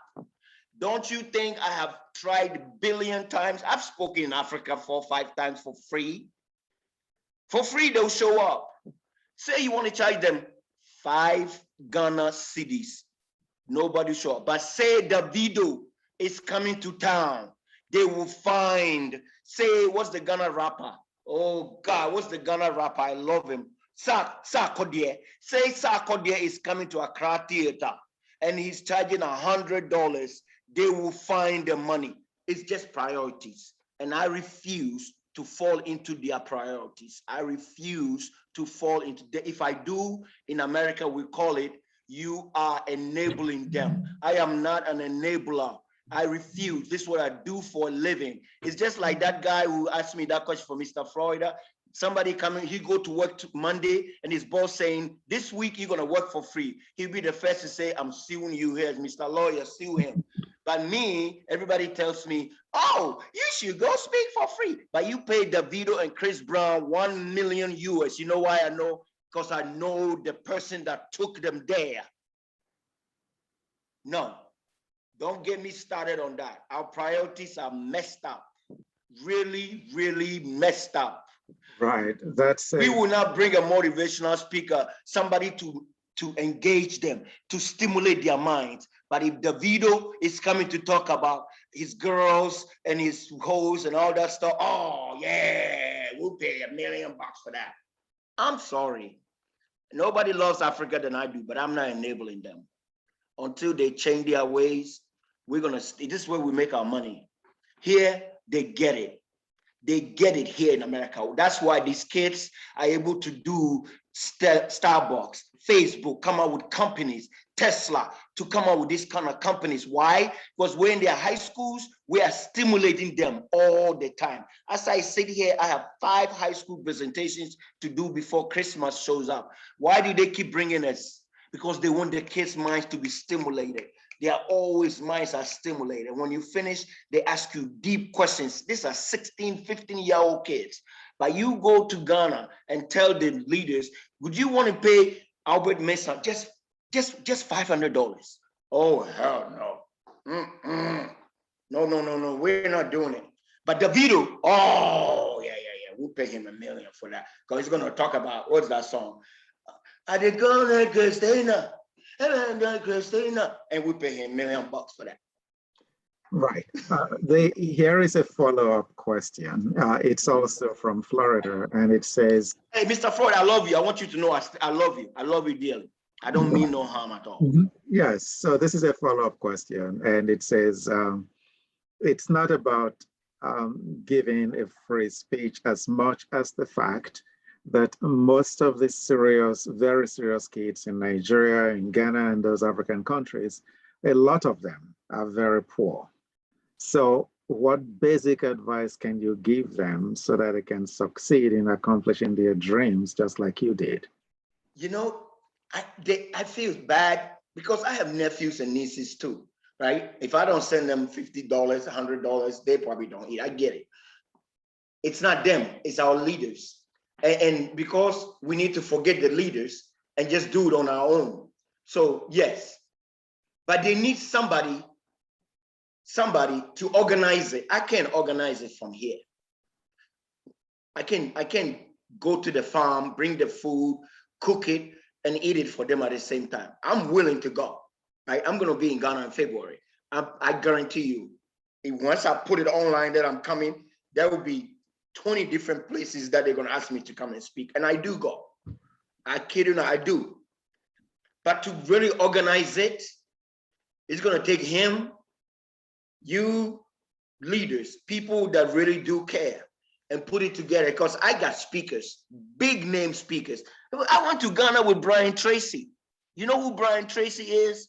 Speaker 2: Don't you think I have tried a billion times? I've spoken in Africa 4 or 5 times for free. For free, they'll show up. Say you want to charge them 5 Ghana cedis. Nobody show up. But say Davido is coming to town. They will find, say, what's the Ghana rapper? Oh God, what's the Ghana rapper? I love him. Sarkodie. Say Sarkodie is coming to Accra Theater and he's charging $100. They will find the money. It's just priorities. And I refuse to fall into their priorities. I refuse to fall into if I do, in America, we call it, you are enabling them. I am not an enabler. I refuse. This is what I do for a living. It's just like that guy who asked me that question for Mr. Florida. Somebody coming, he go to work Monday and his boss saying, this week you're gonna work for free. He'll be the first to say, I'm suing you here, Mr. Lawyer, sue him. But me, everybody tells me, oh, you should go speak for free. But you pay Davido and Chris Brown $1 million US. You know why I know? Because I know the person that took them there. No, don't get me started on that. Our priorities are messed up. Really, really messed up.
Speaker 1: Right. That's
Speaker 2: we will not bring a motivational speaker, somebody to engage them, to stimulate their minds. But if Davido is coming to talk about his girls and his hoes and all that stuff, oh yeah, we'll pay $1 million for that. I'm sorry. Nobody loves Africa than I do, but I'm not enabling them. Until they change their ways, this is where we make our money. Here, they get it. They get it here in America. That's why these kids are able to do Starbucks, Facebook, come out with companies, Tesla, to come out with these kind of companies. Why? Because when they're high schools, we are stimulating them all the time. As I sit here, I have 5 high school presentations to do before Christmas shows up. Why do they keep bringing us? Because they want the kids' minds to be stimulated. They are always minds are stimulated. When you finish, they ask you deep questions. These are 16, 15-year-old kids. But you go to Ghana and tell the leaders, would you want to pay Albert Mensah just $500? Oh, hell no. No, we're not doing it. But Davido, oh, yeah, we'll pay him $1 million for that. Because he's going to talk about, what's that song? I did go like Christina. And we pay him $1 million for that.
Speaker 1: right. Here is a follow-up question. It's also from Florida, and it says,
Speaker 2: hey, Mr. Ford, I love you. I want you to know I love you. I love you dearly. I don't mean no harm at all.
Speaker 1: Yes, so this is a follow-up question, and it says, it's not about giving a free speech as much as the fact that most of the very serious kids in Nigeria, in Ghana, and those African countries, a lot of them are very poor. So what basic advice can you give them so that they can succeed in accomplishing their dreams just like you did?
Speaker 2: You know, I feel bad because I have nephews and nieces too, right? If I don't send them $50, $100, they probably don't eat. I get it. It's not them, it's our leaders. And because we need to forget the leaders and just do it on our own. So yes, but they need somebody to organize it. I can't organize it from here. I can go to the farm, bring the food, cook it, and eat it for them at the same time. I'm willing to go. Right? I'm going to be in Ghana in February. I guarantee you, once I put it online that I'm coming, there will be 20 different places that they're going to ask me to come and speak. And I do go. I kid you not, I do. But to really organize it, it's going to take him, you leaders, people that really do care, and put it together. Because I got speakers, big name speakers. I went to Ghana with Brian Tracy. You know who Brian Tracy is?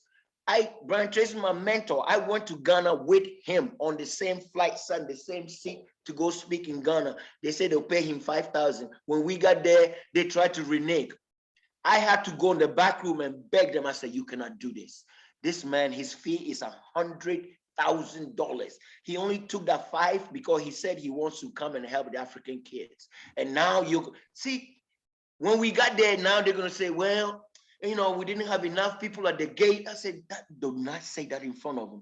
Speaker 2: Brian Tracy is my mentor. I went to Ghana with him on the same flight, sat in the same seat to go speak in Ghana. They said they'll pay him $5,000. When we got there, they tried to renege. I had to go in the back room and beg them. I said, you cannot do this. This man, his fee is $100,000. He only took that 5 because he said he wants to come and help the African kids. And now you see, when we got there, now they're going to say, well, we didn't have enough people at the gate. I said, do not say that in front of him.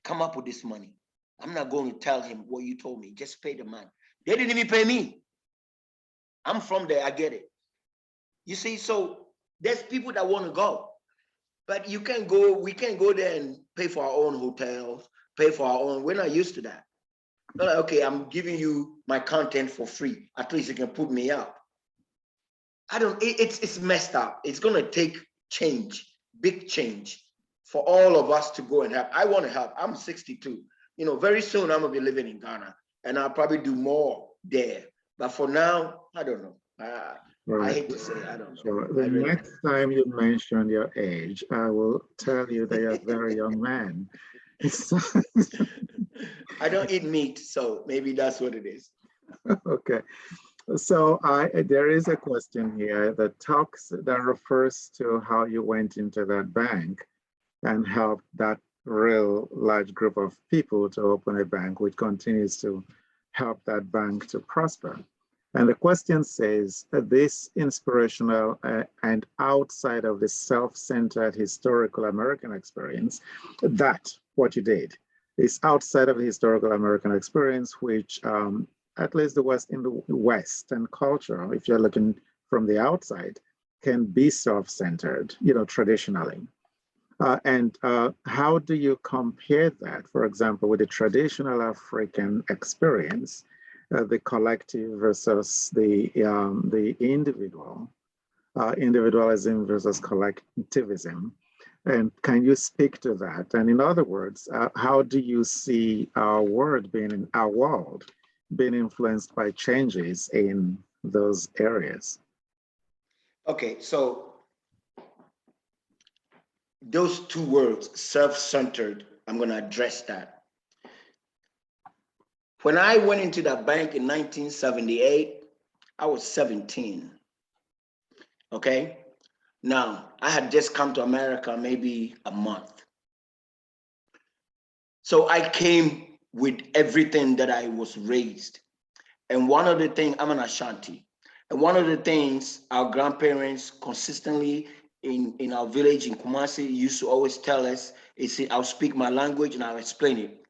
Speaker 2: Come up with this money. I'm not going to tell him what you told me. Just pay the man. They didn't even pay me. I'm from there. I get it. You see, so there's people that want to go. But we can't go there and pay for our own hotels, pay for our own. We're not used to that. They're like, okay, I'm giving you my content for free. At least you can put me up. It's messed up. It's going to take change, big change for all of us to go and help. I want to help. I'm 62. Very soon I'm going to be living in Ghana and I'll probably do more there. But for now, I don't know.
Speaker 1: Right.
Speaker 2: I hate to say, I don't know.
Speaker 1: So the next time you mention your age, I will tell you that you're a very young man.
Speaker 2: I don't eat meat, so maybe that's what it is.
Speaker 1: Okay. So there is a question here that refers to how you went into that bank and helped that real large group of people to open a bank, which continues to help that bank to prosper. And the question says, this inspirational and outside of the self-centered historical American experience, that what you did is outside of the historical American experience, which at least in the Western culture, if you're looking from the outside, can be self-centered, traditionally. And how do you compare that, for example, with the traditional African experience, the collective versus the individual, individualism versus collectivism? And can you speak to that? And in other words, how do you see our world being influenced by changes in those areas?
Speaker 2: Okay, so those two words, self-centered, I'm going to address that. When I went into that bank in 1978, I was 17. Okay, now I had just come to America maybe a month. So I came with everything that I was raised. And one of the things, I'm an Ashanti, and one of the things our grandparents consistently in our village in Kumasi used to always tell us is, I'll speak my language and I'll explain it.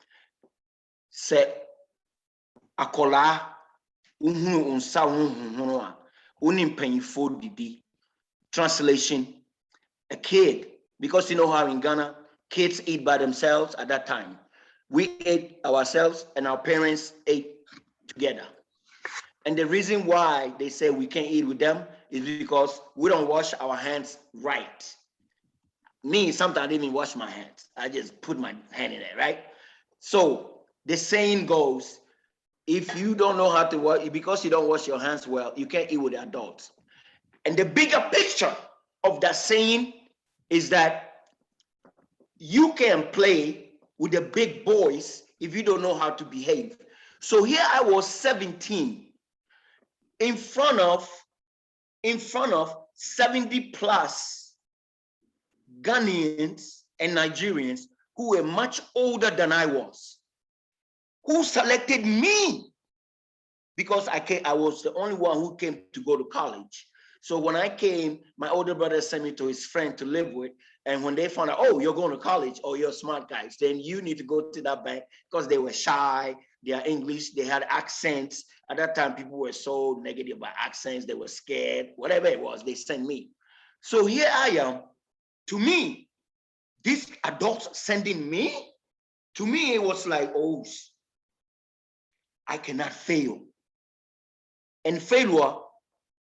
Speaker 2: Say, akola uhunu unsa uhunu a unim mpanyifo didi. Translation, a kid, because you know how in Ghana kids eat by themselves at that time. We ate ourselves and our parents ate together. And the reason why they say we can't eat with them is because we don't wash our hands right. Me, sometimes I didn't even wash my hands. I just put my hand in there, right? So the saying goes, if you don't know how to wash, because you don't wash your hands well, you can't eat with the adults. And the bigger picture of that saying is that you can play with the big boys if you don't know how to behave. So here I was 17 in front of 70 plus Ghanaians and Nigerians who were much older than I was, who selected me because I was the only one who came to go to college. So when I came, my older brother sent me to his friend to live with. And when they found out, oh, you're going to college, oh, you're smart guys, then you need to go to that bank, because they were shy, their English, they had accents. At that time, people were so negative about accents, they were scared, whatever it was, they sent me. So here I am. To me, these adults sending me, to me, it was like, oh, I cannot fail. And failure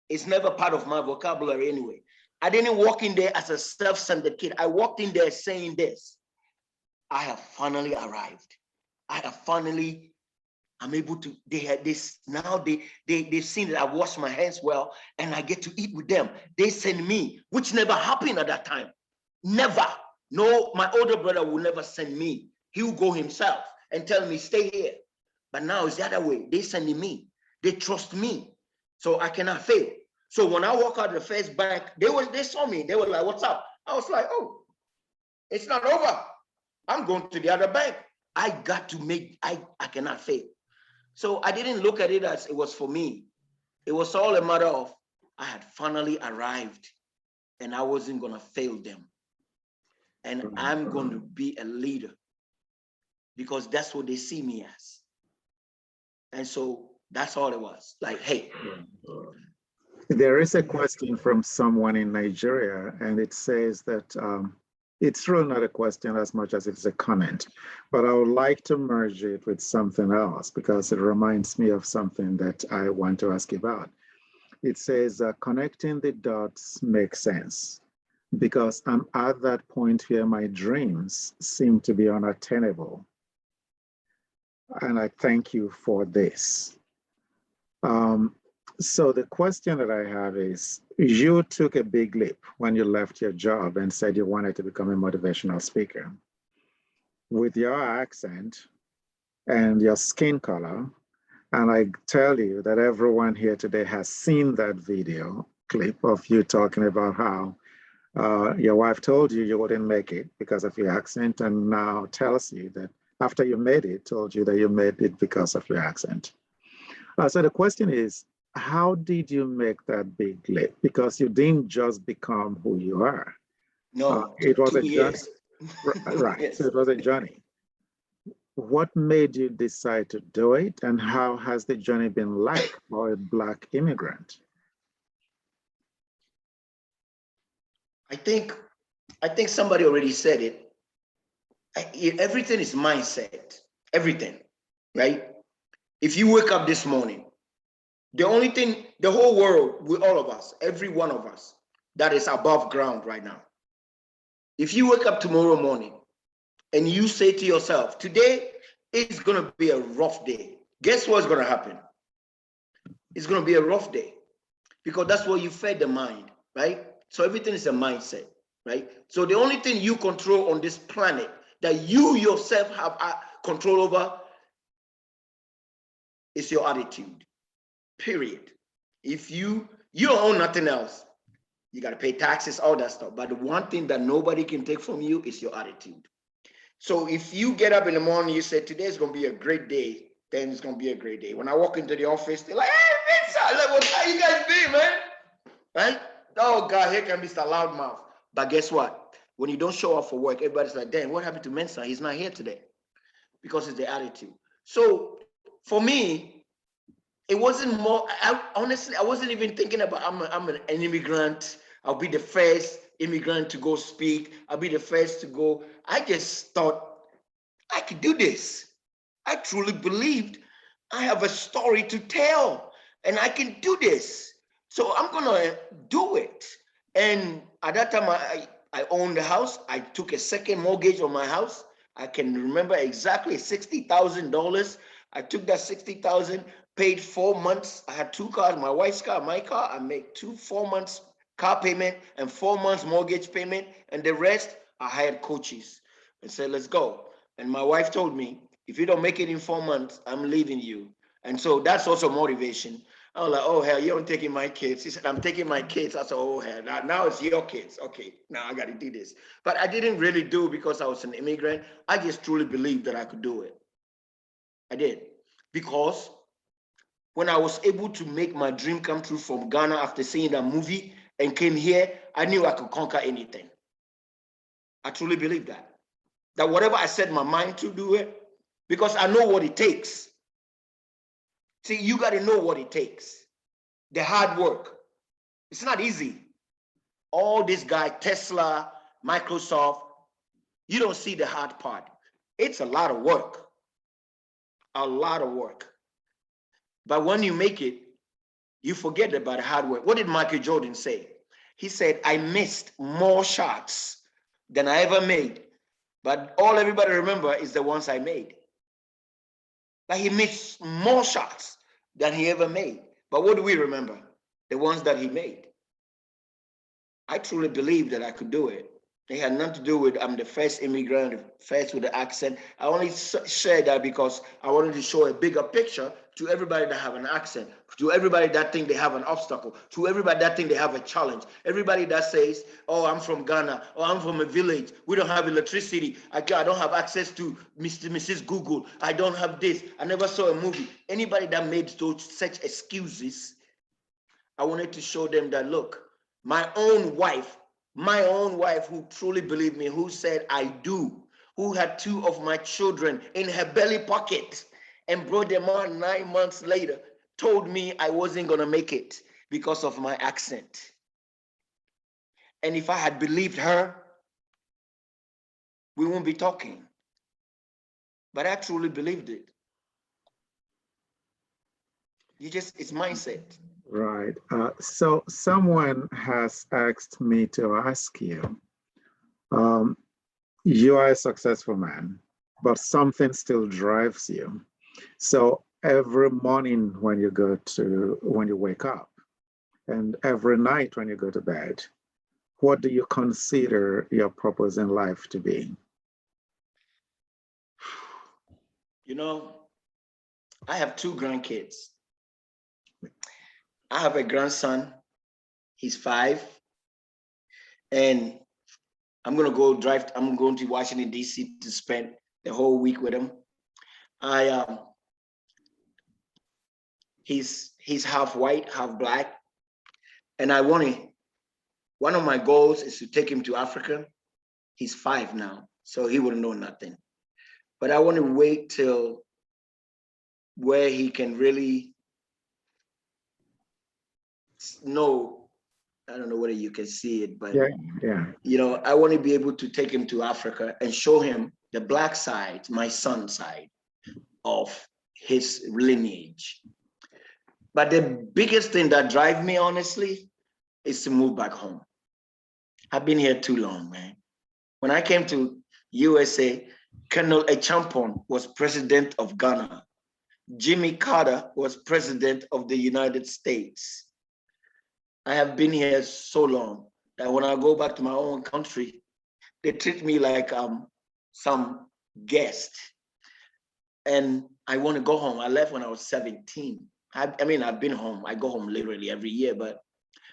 Speaker 2: is never part of my vocabulary anyway. I didn't walk in there as a self-centered kid. I walked in there saying this: I have finally arrived. I'm able to, they had this, now they've seen that I wash my hands well and I get to eat with them. They send me, which never happened at that time. Never. No, my older brother will never send me. He will go himself and tell me, stay here. But now it's the other way. They sending me. They trust me. So I cannot fail. So when I walk out the first bank, they saw me. They were like, what's up? I was like, oh, It's not over. I'm going to the other bank. I got to make, I cannot fail. So I didn't look at it as it was for me. It was all a matter of, I had finally arrived and I wasn't going to fail them. And I'm going to be a leader because that's what they see me as. And so that's all it was. Like, hey.
Speaker 1: There is a question from someone in Nigeria, and it says that it's really not a question as much as it's a comment, but I would like to merge it with something else because it reminds me of something that I want to ask about. It says connecting the dots makes sense because I'm at that point where my dreams seem to be unattainable. And I thank you for this. So the question that I have is, you took a big leap when you left your job and said you wanted to become a motivational speaker. With your accent and your skin color, and I tell you that everyone here today has seen that video clip of you talking about how your wife told you you wouldn't make it because of your accent, and now tells you that after you made it, told you that you made it because of your accent. So the question is, how did you make that big leap? Because you didn't just become who you are.
Speaker 2: No,
Speaker 1: it was
Speaker 2: 2
Speaker 1: a journey.
Speaker 2: years.
Speaker 1: Right,
Speaker 2: Yes.
Speaker 1: so it was a journey. What made you decide to do it, and how has the journey been like for a Black immigrant?
Speaker 2: I think somebody already said it. Everything is mindset. Everything, right? If you wake up this morning, the only thing, the whole world, with all of us, every one of us, that is above ground right now. If you wake up tomorrow morning and you say to yourself, today is going to be a rough day, guess what's going to happen? It's going to be a rough day because that's what you fed the mind, right? So everything is a mindset, right? So the only thing you control on this planet that you yourself have control over is your attitude, period. If you don't own nothing else, you got to pay taxes, all that stuff. But the one thing that nobody can take from you is your attitude. So if you get up in the morning, you say, today's going to be a great day, then it's going to be a great day. When I walk into the office, they're like, hey, Mensah, like, what how you guys be, man? Right? Oh, God, here can Mr. Loudmouth. But guess what? When you don't show up for work, everybody's like, damn, what happened to Mensah? He's not here today. Because it's the attitude. So for me, it wasn't more, honestly, I wasn't even thinking about, I'm an immigrant. I'll be the first immigrant to go speak. I'll be the first to go. I just thought I could do this. I truly believed I have a story to tell and I can do this. So I'm gonna do it. And at that time, I owned the house. I took a second mortgage on my house. I can remember exactly $60,000. I took that 60,000, paid 4 months. I had 2 cars, my wife's car, my car. I made 4 months car payment and 4 months mortgage payment. And the rest, I hired coaches and said, let's go. And my wife told me, if you don't make it in 4 months, I'm leaving you. And so that's also motivation. I was like, oh, hell, you don't taking my kids. He said, I'm taking my kids. I said, oh, hell, now it's your kids. Okay, now I got to do this. But I didn't really do because I was an immigrant. I just truly believed that I could do it. I did. Because when I was able to make my dream come true from Ghana after seeing that movie and came here, I knew I could conquer anything. I truly believe that. That whatever I set my mind to do it, because I know what it takes. See, you got to know what it takes. The hard work. It's not easy. All this guy, Tesla, Microsoft, you don't see the hard part. It's a lot of work. A lot of work. But when you make it, you forget about the hard work. What did Michael Jordan say? He said, I missed more shots than I ever made. But all everybody remember is the ones I made. Like he missed more shots than he ever made. But what do we remember? The ones that he made. I truly believe that I could do it. It had nothing to do with I'm the first immigrant, the first with the accent. I only shared that because I wanted to show a bigger picture to everybody that have an accent, to everybody that think they have an obstacle, to everybody that think they have a challenge, everybody that says, oh, I'm from Ghana, or I'm from a village, we don't have electricity, I don't have access to Mrs. Google, I don't have this, I never saw a movie. Anybody that made such excuses, I wanted to show them that, look, my own wife who truly believed me, who said I do, who had 2 of my children in her belly pocket and brought them on 9 months later, told me I wasn't gonna make it because of my accent. And if I had believed her, we won't be talking. But I truly believed it. It's mindset.
Speaker 1: Right. So someone has asked me to ask you, you are a successful man, but something still drives you. So every morning when you wake up, and every night when you go to bed, what do you consider your purpose in life to be?
Speaker 2: You know, I have 2 grandkids. I have a grandson, he's 5, and I'm going to Washington, D.C. to spend the whole week with him. He's half white, half black, and one of my goals is to take him to Africa. He's 5 now, so he wouldn't know nothing. But I want to wait till where he can really know. I don't know whether you can see it, but
Speaker 1: yeah.
Speaker 2: I want to be able to take him to Africa and show him the black side, my son's side of his lineage. But the biggest thing that drives me, honestly, is to move back home. I've been here too long, man. When I came to USA, Colonel Achampong was president of Ghana. Jimmy Carter was president of the United States. I have been here so long that when I go back to my own country, they treat me like some guest. And I want to go home. I left when I was 17. I mean, I've been home. I go home literally every year, but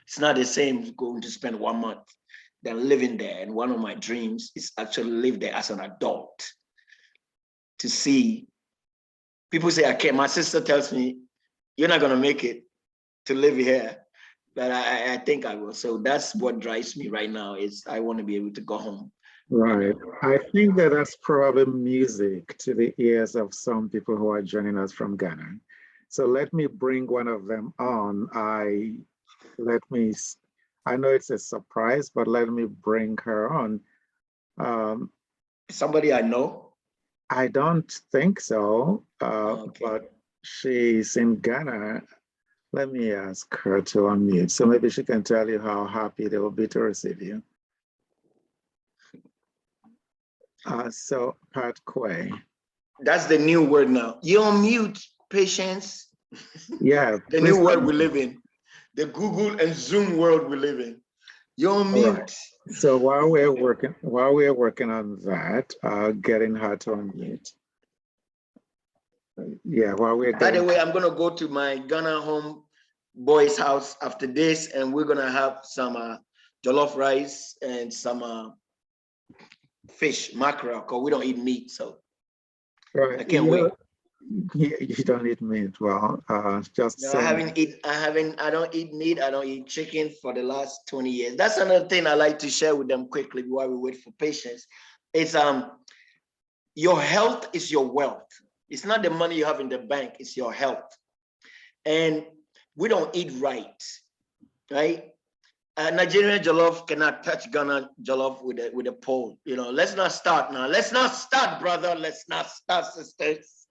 Speaker 2: it's not the same going to spend 1 month than living there. And one of my dreams is actually live there as an adult to see. People say I can't. My sister tells me, you're not going to make it to live here, but I think I will. So that's what drives me right now is I want to be able to go home.
Speaker 1: Right. I think that's probably music to the ears of some people who are joining us from Ghana. So let me bring one of them on. I know it's a surprise, but let me bring her on.
Speaker 2: Somebody I know?
Speaker 1: I don't think so,
Speaker 2: Okay.
Speaker 1: but she's in Ghana. Let me ask her to unmute. So maybe she can tell you how happy they will be to receive you. So Pat Quay.
Speaker 2: That's the new word now. You're on mute, Patience.
Speaker 1: Yeah.
Speaker 2: The new world we live in. The Google and Zoom world we live in. You're on mute.
Speaker 1: Right. So while we're working on that, getting her to unmute. Yeah, while we're
Speaker 2: By the way, I'm gonna go to my Ghana home boy's house after this, and we're gonna have some jollof rice and some fish, mackerel, because we don't eat meat, so
Speaker 1: right.
Speaker 2: I can't wait.
Speaker 1: You don't eat meat. Well, just
Speaker 2: no, I don't eat meat. I don't eat chicken for the last 20 years. That's another thing I like to share with them quickly while we wait for patience. It's your health is your wealth. It's not the money you have in the bank, it's your health. And we don't eat right? Nigerian jollof cannot touch Ghana jollof with a pole. Let's not start now. Let's not start, brother. Let's not start, sisters.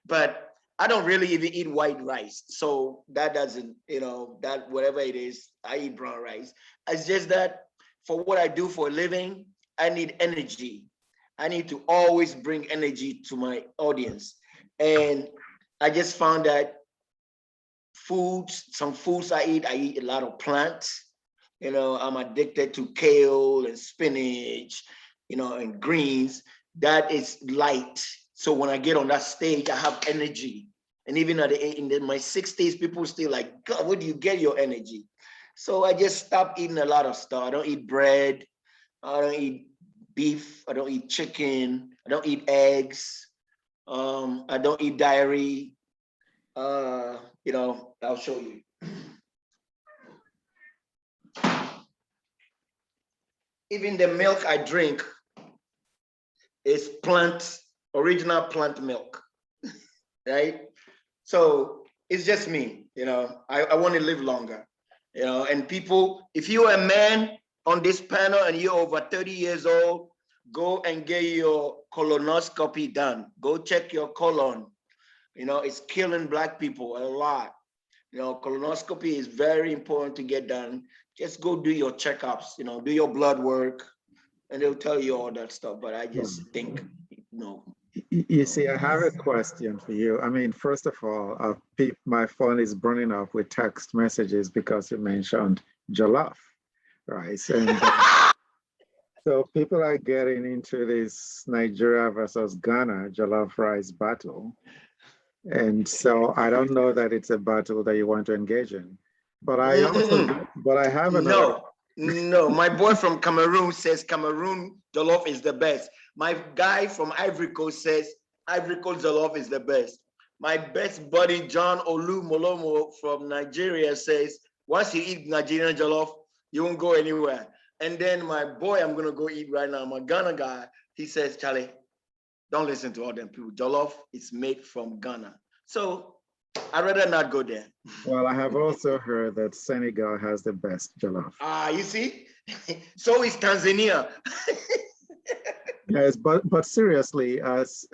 Speaker 2: But I don't really even eat white rice. So that doesn't, that whatever it is, I eat brown rice. It's just that for what I do for a living, I need energy. I need to always bring energy to my audience. And I just found that some foods I eat a lot of plants. I'm addicted to kale and spinach, and greens. That is light. So when I get on that stage, I have energy. And even my 60s, people still like, God, where do you get your energy? So I just stopped eating a lot of stuff. I don't eat bread. I don't eat beef. I don't eat chicken. I don't eat eggs. I don't eat dairy. I'll show you. Even the milk I drink is original plant milk, right? So it's just me, I want to live longer, and people, if you're a man on this panel and you're over 30 years old, go and get your colonoscopy done. Go check your colon. It's killing Black people a lot. Colonoscopy is very important to get done. Just go do your checkups, do your blood work, and they'll tell you all that stuff. But I just think,
Speaker 1: You see, I have a question for you. I mean, first of all, my phone is burning up with text messages because you mentioned jollof rice. And so people are getting into this Nigeria versus Ghana jollof rice battle. And so I don't know that it's a battle that you want to engage in. But I have another.
Speaker 2: No, my boy from Cameroon says Cameroon jollof is the best. My guy from Ivory Coast says Ivory Coast jollof is the best. My best buddy, John Olu Molomo from Nigeria, says once you eat Nigerian jollof, you won't go anywhere. And then my boy, I'm going to go eat right now, my Ghana guy, he says, Charlie, don't listen to all them people. Jollof is made from Ghana. So I'd rather not go there.
Speaker 1: Well, I have also heard that Senegal has the best jollof.
Speaker 2: You see? So is Tanzania.
Speaker 1: Yes, but seriously, as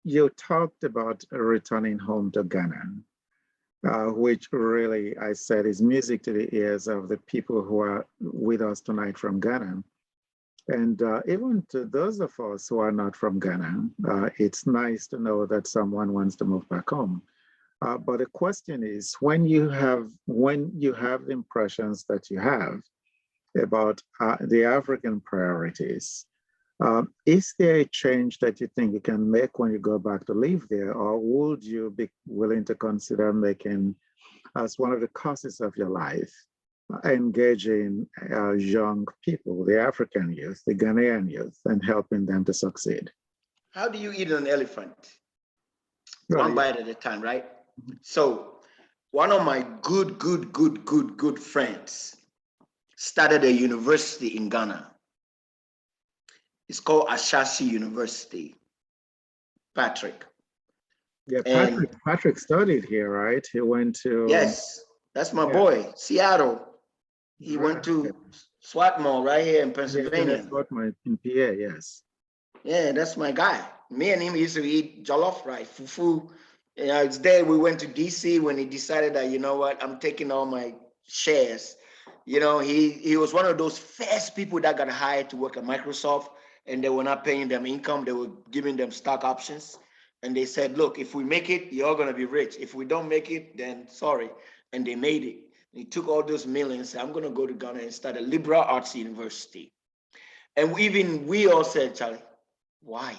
Speaker 1: you talked about returning home to Ghana, which really, I said, is music to the ears of the people who are with us tonight from Ghana. And even to those of us who are not from Ghana, it's nice to know that someone wants to move back home. But the question is, when you have the impressions that you have about the African priorities, is there a change that you think you can make when you go back to live there, or would you be willing to consider making, as one of the causes of your life, engaging young people, the African youth, the Ghanaian youth, and helping them to succeed?
Speaker 2: How do you eat an elephant?
Speaker 1: Right.
Speaker 2: One bite at a time, right? So one of my good friends started a university in Ghana. It's called Ashasi University. Patrick.
Speaker 1: Yeah, Patrick studied here, right? He went to...
Speaker 2: Yes, that's my boy, Seattle. He went to Swarthmore right here in Pennsylvania.
Speaker 1: Yeah, Swarthmore in PA, yes.
Speaker 2: Yeah, that's my guy. Me and him used to eat jollof rice, fufu. It's there. We went to DC when he decided that, you know what, I'm taking all my shares. He was one of those first people that got hired to work at Microsoft, and they were not paying them income. They were giving them stock options. And they said, look, if we make it, you're going to be rich. If we don't make it, then sorry. And they made it. He took all those millions. I'm going to go to Ghana and start a liberal arts university. And we all said, Charlie, why?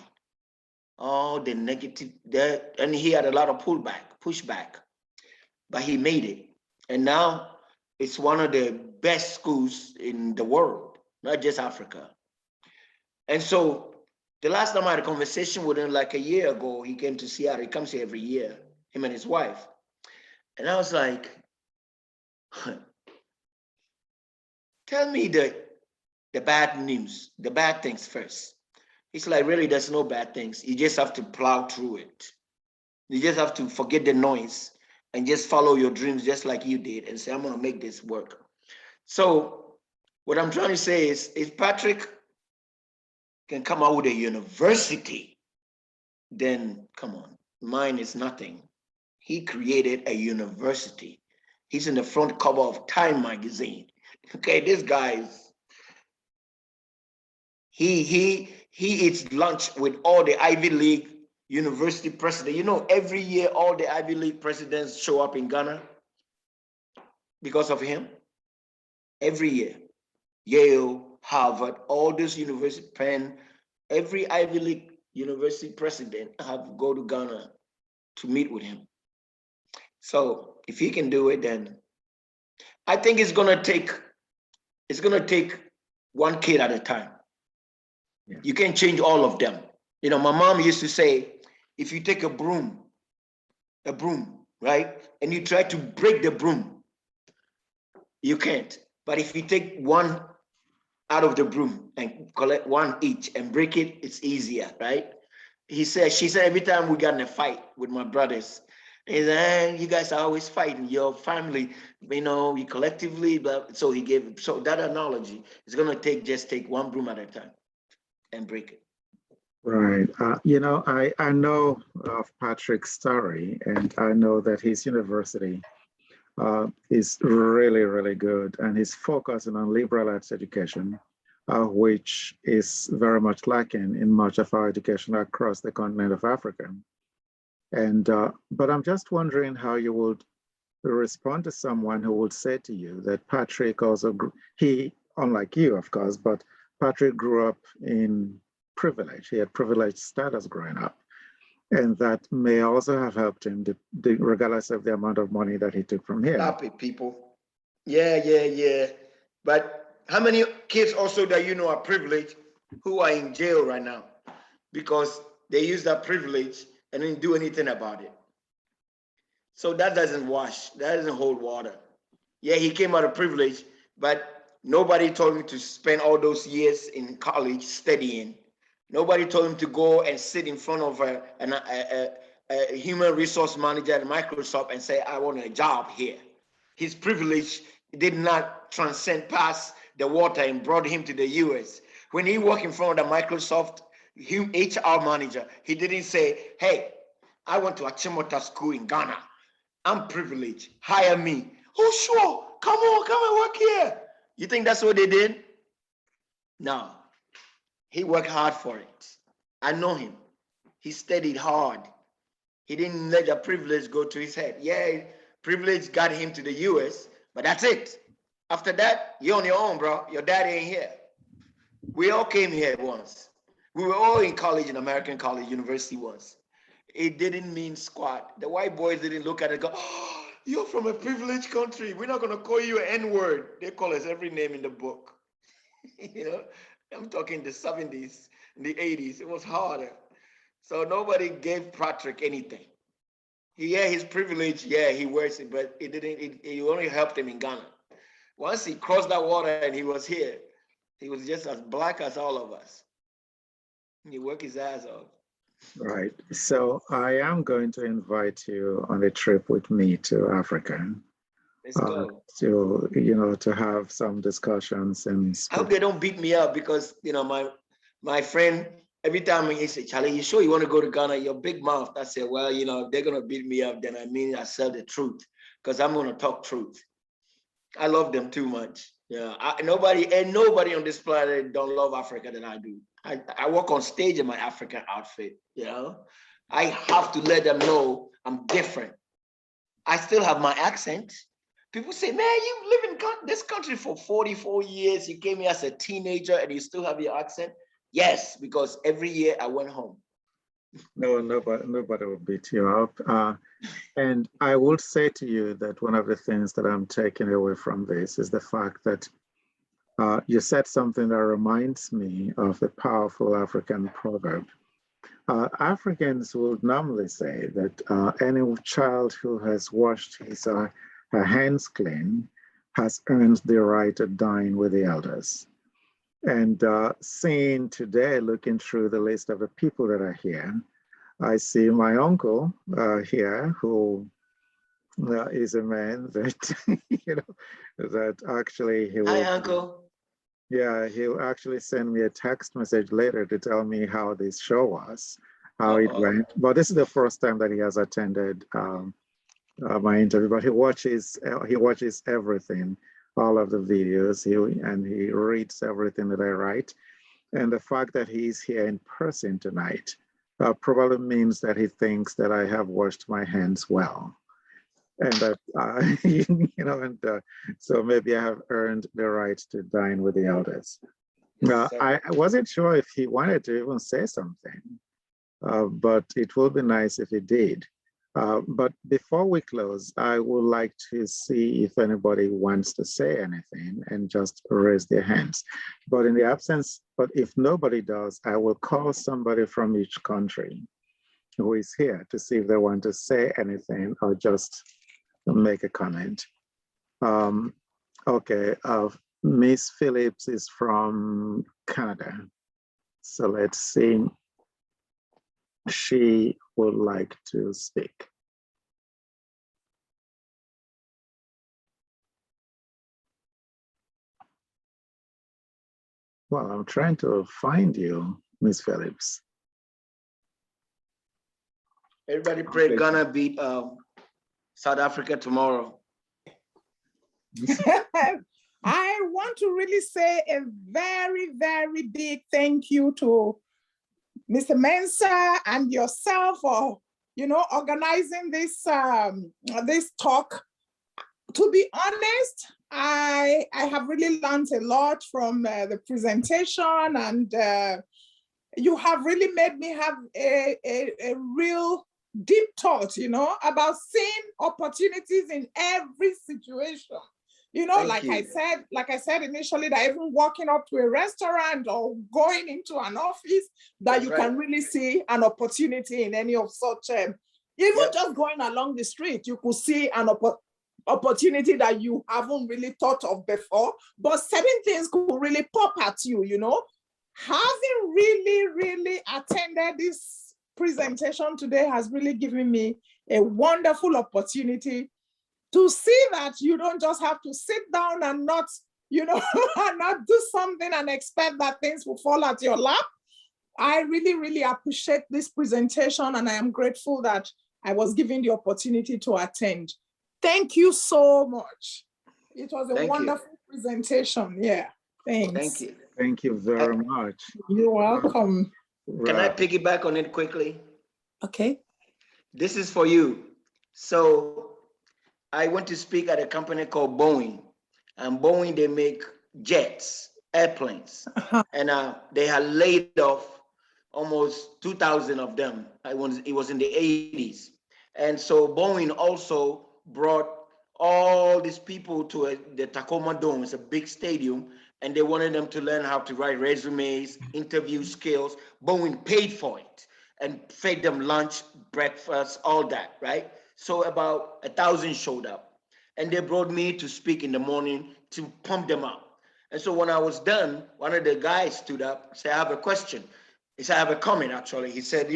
Speaker 2: All the negative there. And he had a lot of pushback, but he made it. And now it's one of the best schools in the world, not just Africa. And so the last time I had a conversation with him, like a year ago, he came to Seattle. He comes here every year, him and his wife. And I was like, tell me the bad news, the bad things first. He's like, really, there's no bad things. You just have to plow through it. You just have to forget the noise and just follow your dreams just like you did and say, I'm going to make this work. So what I'm trying to say is, if Patrick can come out with a university, then come on, mine is nothing. He created a university. He's in the front cover of Time magazine. Okay, this guy is, he eats lunch with all the Ivy League university presidents. Every year all the Ivy League presidents show up in Ghana because of him. every year. Yale, Harvard, all those universities, Penn, every Ivy League university president have go to Ghana to meet with him. So if he can do it, then I think it's gonna take one kid at a time. Yeah. You can't change all of them. You know, my mom used to say, if you take a broom, right, and you try to break the broom, you can't. But if you take one out of the broom and collect one each and break it, it's easier, right? She said, every time we got in a fight with my brothers, he said, you guys are always fighting, your family, you collectively, but so he gave, so that analogy is gonna just take one broom at a time and break it.
Speaker 1: Right. I know of Patrick's story, and I know that his university is really, really good, and he's focusing on liberal arts education, which is very much lacking in much of our education across the continent of Africa. And but I'm just wondering how you would respond to someone who would say to you that Patrick also, he, unlike you, of course, but Patrick grew up in privilege. He had privileged status growing up. And that may also have helped him, regardless of the amount of money that he took from here.
Speaker 2: Stop it, people. Yeah. But how many kids also that you know are privileged who are in jail right now because they use that privilege and didn't do anything about it? So that doesn't wash. That doesn't hold water. Yeah, he came out of privilege, but nobody told him to spend all those years in college studying. Nobody told him to go and sit in front of a human resource manager at Microsoft and say, I want a job here. His privilege did not transcend past the water and brought him to the US. When he walked in front of the Microsoft HR manager, he didn't say, hey, I went to Achimota school in Ghana. I'm privileged, hire me. Oh, sure, come and work here. You think that's what they did? No. He worked hard for it. I know him. He studied hard. He didn't let the privilege go to his head. Yeah, privilege got him to the US, but that's it. After that, you're on your own, bro. Your daddy ain't here. We all came here once. We were all in college, in American college, university once. It didn't mean squat. The white boys didn't look at it and go, oh, you're from a privileged country. We're not going to call you an N-word. They call us every name in the book. I'm talking the 70s, the 80s. It was harder. So nobody gave Patrick anything. His privilege, he wears it, but it only helped him in Ghana. Once he crossed that water and he was here, he was just as black as all of us. He worked his ass off.
Speaker 1: Right. So I am going to invite you on a trip with me to Africa.
Speaker 2: Let's go.
Speaker 1: To have some discussions and
Speaker 2: I hope they don't beat me up because my friend, every time he say, Charlie, you sure you want to go to Ghana? Your big mouth. I said, well, if they're gonna beat me up, then I say the truth because I'm gonna talk truth. I love them too much. Yeah, nobody on this planet don't love Africa than I do. I walk on stage in my African outfit. I have to let them know I'm different. I still have my accent. People say, man, you live in this country for 44 years. You came here as a teenager and you still have your accent? Yes, because every year I went home.
Speaker 1: No, nobody will beat you up. And I would say to you that one of the things that I'm taking away from this is the fact that you said something that reminds me of the powerful African proverb. Africans would normally say that any child who has washed his or her hands clean has earned the right to dine with the elders. And seeing today, looking through the list of the people that are here, I see my uncle here, who is a man that, that actually he will.
Speaker 2: Hi, Uncle.
Speaker 1: Yeah, he'll actually send me a text message later to tell me how this show was, how it went. But this is the first time that he has attended my interview. But he watches everything, all of the videos, he reads everything that I write. And the fact that he's here in person tonight probably means that he thinks that I have washed my hands well. And so maybe I have earned the right to dine with the elders.
Speaker 2: Yes,
Speaker 1: I wasn't sure if he wanted to even say something, but it will be nice if he did. But before we close, I would like to see if anybody wants to say anything and just raise their hands. But in the absence, but if nobody does, I will call somebody from each country who is here to see if they want to say anything or just make a comment. Okay, Miss Phillips is from Canada. So let's see. She would like to speak. Well, I'm trying to find you, Miss Phillips.
Speaker 2: Everybody pray Ghana beat South Africa tomorrow.
Speaker 3: I want to really say a very, very big thank you to Mr. Mensah and yourself for, organizing this this talk. To be honest, I have really learned a lot from the presentation, and you have really made me have a real deep thought, about seeing opportunities in every situation. Like I said initially, that even walking up to a restaurant or going into an office, that you can really see an opportunity in any of such, even just going along the street, you could see an opportunity that you haven't really thought of before, but certain things could really pop at you, Having really, really attended this presentation today has really given me a wonderful opportunity to see that you don't just have to sit down and not, and not do something and expect that things will fall at your lap. I really, really appreciate this presentation, and I am grateful that I was given the opportunity to attend. Thank you so much. It was a wonderful presentation. Yeah, thanks.
Speaker 2: Thank you.
Speaker 1: Thank you very much.
Speaker 3: You're welcome.
Speaker 2: Can I piggyback on it quickly?
Speaker 3: Okay.
Speaker 2: This is for you. So I went to speak at a company called Boeing, and Boeing, they make jets, airplanes, and they had laid off almost 2,000 of them. It was in the 80s. And so Boeing also brought all these people to the Tacoma Dome. It's a big stadium, and they wanted them to learn how to write resumes, interview skills. Boeing paid for it and fed them lunch, breakfast, all that, right? So about 1,000 showed up, and they brought me to speak in the morning to pump them up. And so when I was done, one of the guys stood up, said, I have a question. He said, I have a comment, actually. He said,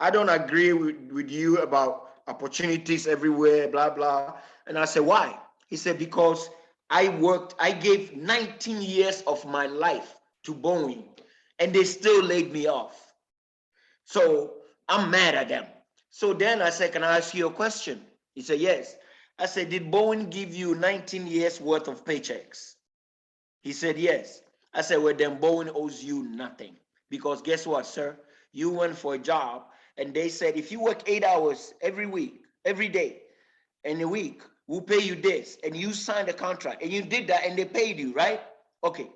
Speaker 2: I don't agree with you about opportunities everywhere, blah, blah. And I said, why? He said, because I gave 19 years of my life to Boeing, and they still laid me off. So I'm mad at them. So then I said, can I ask you a question? He said, yes. I said, did Boeing give you 19 years worth of paychecks? He said, yes. I said, well, then Boeing owes you nothing. Because guess what, sir? You went for a job, and they said, if you work 8 hours every week, every day, in a week, we'll pay you this. And you signed a contract, and you did that, and they paid you, right? Okay.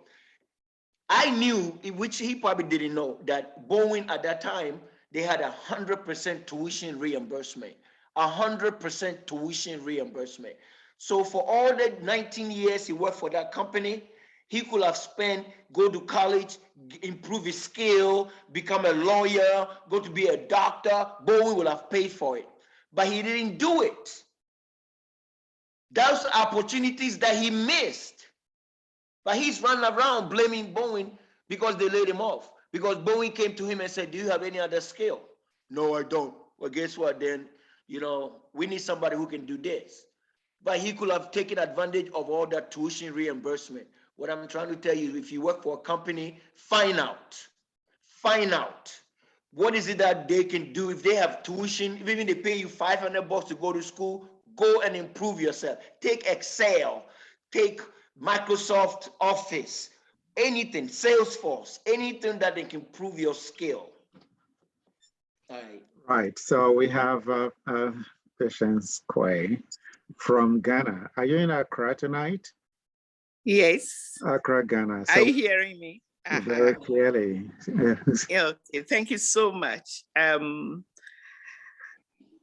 Speaker 2: I knew, which he probably didn't know, that Boeing at that time, they had 100% tuition reimbursement, 100% tuition reimbursement. So for all the 19 years he worked for that company, he could have spent, go to college, improve his skill, become a lawyer, go to be a doctor. Boeing would have paid for it, but he didn't do it. Those opportunities that he missed. But he's running around blaming Boeing because they laid him off. Because Boeing came to him and said, do you have any other skill? No, I don't. Well, guess what then? We need somebody who can do this. But he could have taken advantage of all that tuition reimbursement. What I'm trying to tell you, if you work for a company, find out. What is it that they can do if they have tuition, even they pay you $500 to go to school, go and improve yourself. Take Excel, take Microsoft Office, anything, Salesforce, anything that they can improve your skill. All right.
Speaker 1: Right. So we have Patience Quay from Ghana. Are you in Accra tonight?
Speaker 4: Yes.
Speaker 1: Accra, Ghana.
Speaker 4: Are you hearing me?
Speaker 1: Very clearly.
Speaker 4: Yeah, okay, thank you so much.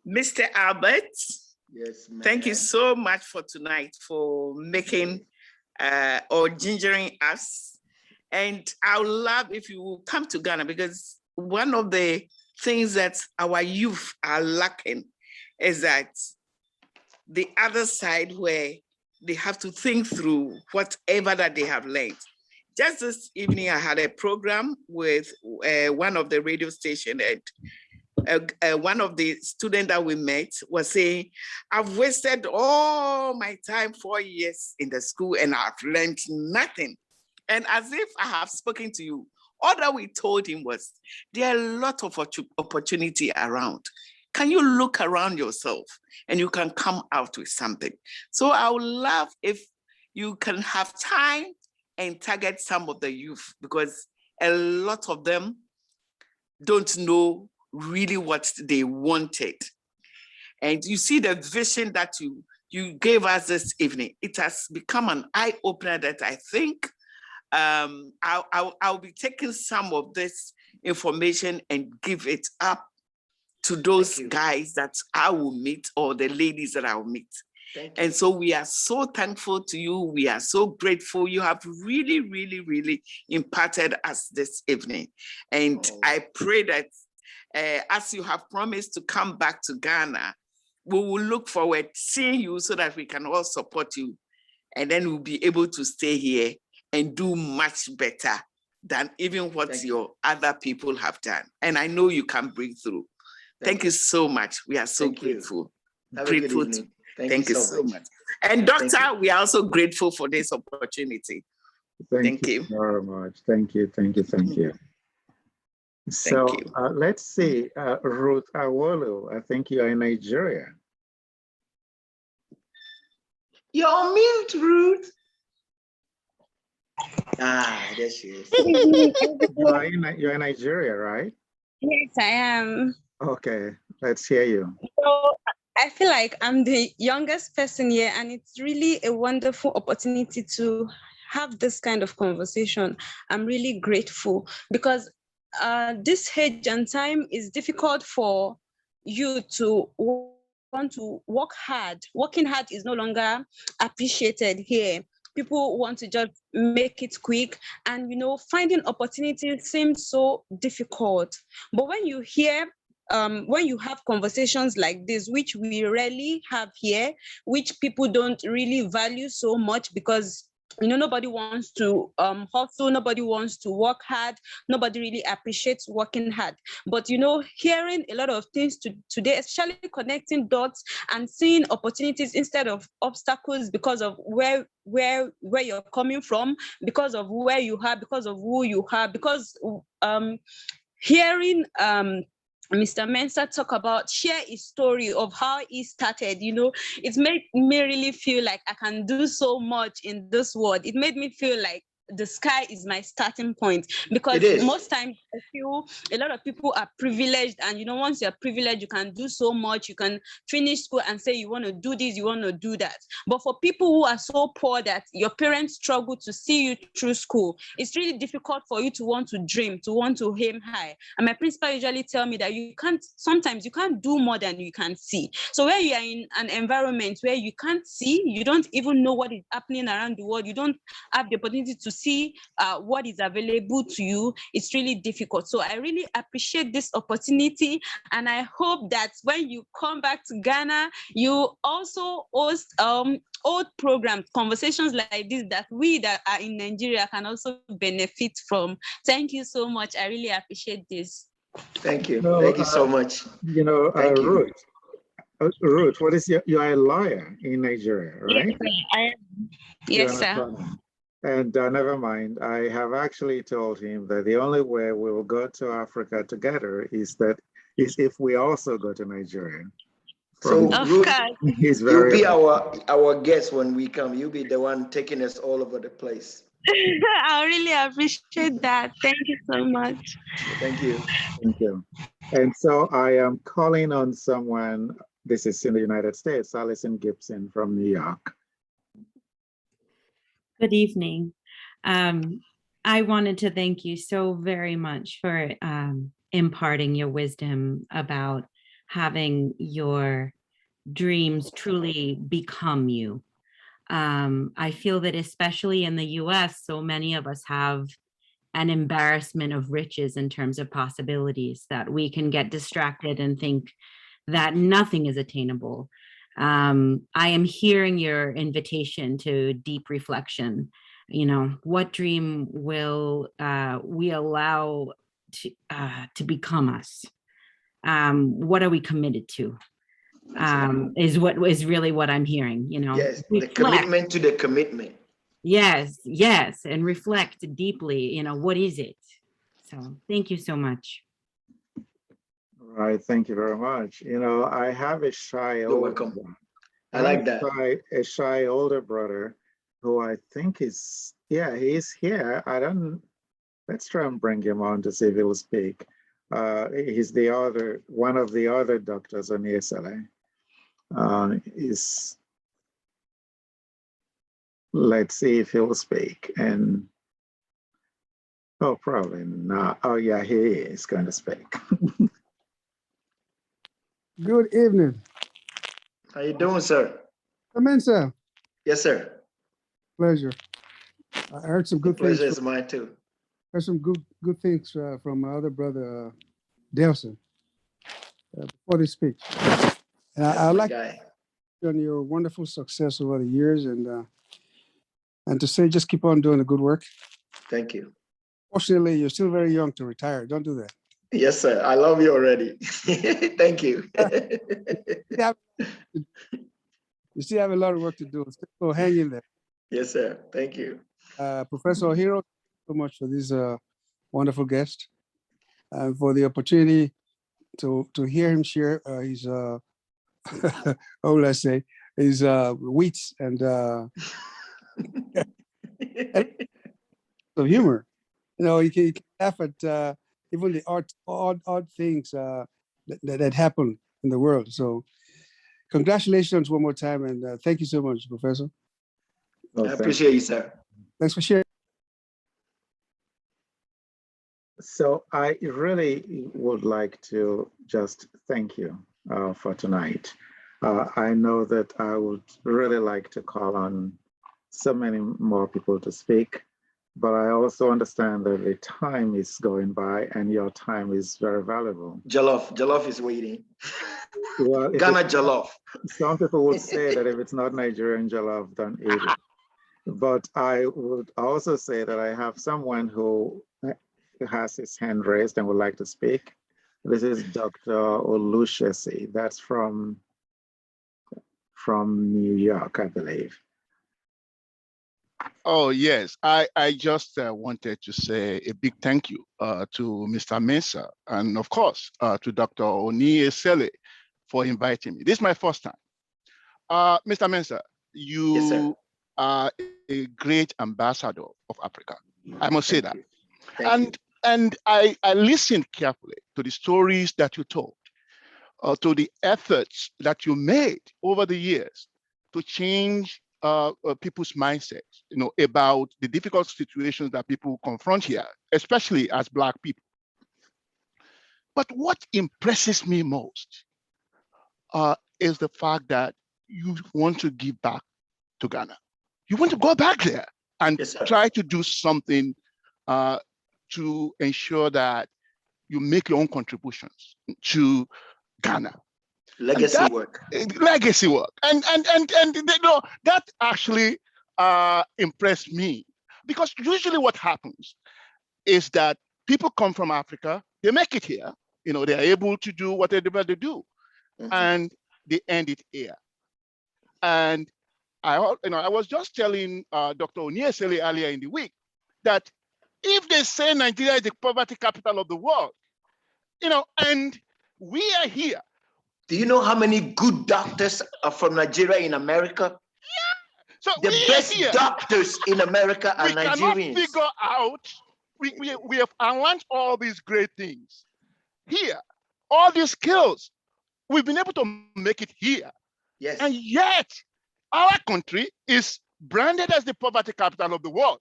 Speaker 4: Mr. Albert,
Speaker 2: Yes, ma'am.
Speaker 4: thank you so much for tonight, for making or gingering us. And I would love if you will come to Ghana, because one of the things that our youth are lacking is that the other side where they have to think through whatever that they have learned. Just this evening, I had a program with one of the radio stations, and one of the students that we met was saying, I've wasted all my time, 4 years in the school, and I've learned nothing. And as if I have spoken to you, all that we told him was, there are a lot of opportunity around. Can you look around yourself and you can come out with something? So I would love if you can have time and target some of the youth, because a lot of them don't know really what they wanted. And you see the vision that you gave us this evening. It has become an eye-opener that I think I'll be taking some of this information and give it up to those guys that I will meet, or the ladies that I will meet. And so we are so thankful to you. We are so grateful. You have really, really, really imparted us this evening. And I pray that as you have promised to come back to Ghana, we will look forward to seeing you so that we can all support you. And then we'll be able to stay here and do much better than even what your other people have done. And I know you can break through. Thank you so much. We are so grateful. Grateful to Thank you so much. And Doctor, we are also grateful for this opportunity.
Speaker 1: Thank you very much. Thank you. So let's see, Ruth Awolu, I think you are in Nigeria.
Speaker 2: You're on mute, Ruth. There she is.
Speaker 1: You're in Nigeria, right?
Speaker 5: Yes, I am.
Speaker 1: Okay, let's hear you.
Speaker 5: So I feel like I'm the youngest person here, and it's really a wonderful opportunity to have this kind of conversation. I'm really grateful because this age and time is difficult for you to want to work hard. Working hard is no longer appreciated here. People want to just make it quick, and finding opportunities seems so difficult. But when you hear when you have conversations like this, which we rarely have here, which people don't really value so much, because nobody wants to hustle, nobody wants to work hard, nobody really appreciates working hard. But hearing a lot of things today, especially connecting dots and seeing opportunities instead of obstacles, because of where you're coming from, because of where you are, because of who you are, because hearing Mr. Mensah talk about, share his story of how he started, it made me really feel like I can do so much in this world. It made me feel like the sky is my starting point, because most times I feel a lot of people are privileged, and once you're privileged, you can do so much. You can finish school and say you want to do this, you want to do that. But for people who are so poor that your parents struggle to see you through school, it's really difficult for you to want to dream, to want to aim high. And my principal usually tell me that sometimes you can't do more than you can see. So where you are in an environment where you can't see, you don't even know what is happening around the world, you don't have the opportunity to see what is available to you, it's really difficult. So I really appreciate this opportunity, and I hope that when you come back to Ghana, you also host old programs, conversations like this, that we that are in Nigeria can also benefit from. Thank you so much. I really appreciate this.
Speaker 2: Thank you. Thank you so much.
Speaker 1: Ruth, what is you are a lawyer in Nigeria, right?
Speaker 5: Yes, I am. Yes, sir.
Speaker 1: And never mind, I have actually told him that the only way we will go to Africa together is if we also go to Nigeria.
Speaker 2: So Ruth, you'll be
Speaker 1: very
Speaker 2: our guest when we come. You'll be the one taking us all over the place.
Speaker 5: I really appreciate that. Thank you so much.
Speaker 2: Thank you.
Speaker 1: Thank you. And so I am calling on someone This is in the United States. Alison Gibson from New York.
Speaker 6: Good evening. I wanted to thank you so very much for imparting your wisdom about having your dreams truly become you. I feel that especially in the US, so many of us have an embarrassment of riches in terms of possibilities, that we can get distracted and think that nothing is attainable. I am hearing your invitation to deep reflection. You know, what dream will we allow to become us? What are we committed to? Is what is really what I'm hearing. You know,
Speaker 2: Yes, the
Speaker 6: reflect.
Speaker 2: commitment to the commitment.
Speaker 6: Yes, yes, and reflect deeply. You know, what is it? So, thank you so much.
Speaker 1: All right, thank you very much. You know, I have a shy
Speaker 2: You're
Speaker 1: older
Speaker 2: welcome.
Speaker 1: brother.
Speaker 2: I like that.
Speaker 1: A shy older brother who I think is, yeah, he's here. Let's try and bring him on to see if he'll speak. He's one of the other doctors on Oni-Eseleh. Let's see if he'll speak. And, oh, probably not. Oh, yeah, he is going to speak.
Speaker 7: Good evening.
Speaker 2: How you doing, sir?
Speaker 7: Mensah,
Speaker 2: Yes, sir.
Speaker 7: pleasure. I heard some good
Speaker 2: Pleasure
Speaker 7: things.
Speaker 2: is mine too.
Speaker 7: Heard some good things from my other brother, Delson, before this speech. And
Speaker 2: That's
Speaker 7: I
Speaker 2: my
Speaker 7: like
Speaker 2: guy.
Speaker 7: on your wonderful success over the years, and to say just keep on doing the good work.
Speaker 2: Thank you.
Speaker 7: Fortunately, you're still very young to retire. Don't do that.
Speaker 2: Yes, sir. I love you already. Thank you.
Speaker 7: You still have a lot of work to do. So hang in there.
Speaker 2: Yes, sir. Thank you.
Speaker 7: Professor Ohiro, so much for this wonderful guest, and for the opportunity to hear him share his what will I say, his wits and of humor. You know, you can laugh at even the odd things that happen in the world. So congratulations one more time, and thank you so much, Professor.
Speaker 1: Well,
Speaker 2: I appreciate you, sir.
Speaker 7: Thanks for sharing.
Speaker 1: So I really would like to just thank you for tonight. I know that I would really like to call on so many more people to speak, but I also understand that the time is going by and your time is very valuable.
Speaker 2: Jollof is waiting.
Speaker 1: Well,
Speaker 2: Ghana jollof.
Speaker 1: Some people would say that if it's not Nigerian jollof, don't eat it. But I would also say that I have someone who has his hand raised and would like to speak. This is Dr. Olushesi. That's from New York, I believe.
Speaker 8: Oh, yes. I just wanted to say a big thank you to Mr. Mensah and, of course, to Dr. Oni-Eseleh for inviting me. This is my first time. Mr. Mensah, you
Speaker 2: Yes,
Speaker 8: are a great ambassador of Africa. I must say that.
Speaker 2: And
Speaker 8: I listened carefully to the stories that you told, to the efforts that you made over the years to change people's mindsets, you know, about the difficult situations that people confront here, especially as Black people. But what impresses me most is the fact that you want to give back to Ghana. You want to go back there and try to do something to ensure that you make your own contributions to Ghana.
Speaker 2: legacy work.
Speaker 8: Legacy work. And you know, that actually impressed me, because usually what happens is that people come from Africa, they make it here, you know, they're able to do whatever they do, and they end it here. And I was just telling Dr. Oni-Eseleh earlier in the week that if they say Nigeria is the poverty capital of the world, you know, and we are here.
Speaker 2: Do you know how many good doctors are from Nigeria in America?
Speaker 8: Yeah. So
Speaker 2: the best doctors in America are Nigerians.
Speaker 8: We cannot figure out, we have learned all these great things here, all these skills. We've been able to make it here.
Speaker 2: Yes.
Speaker 8: And yet, our country is branded as the poverty capital of the world.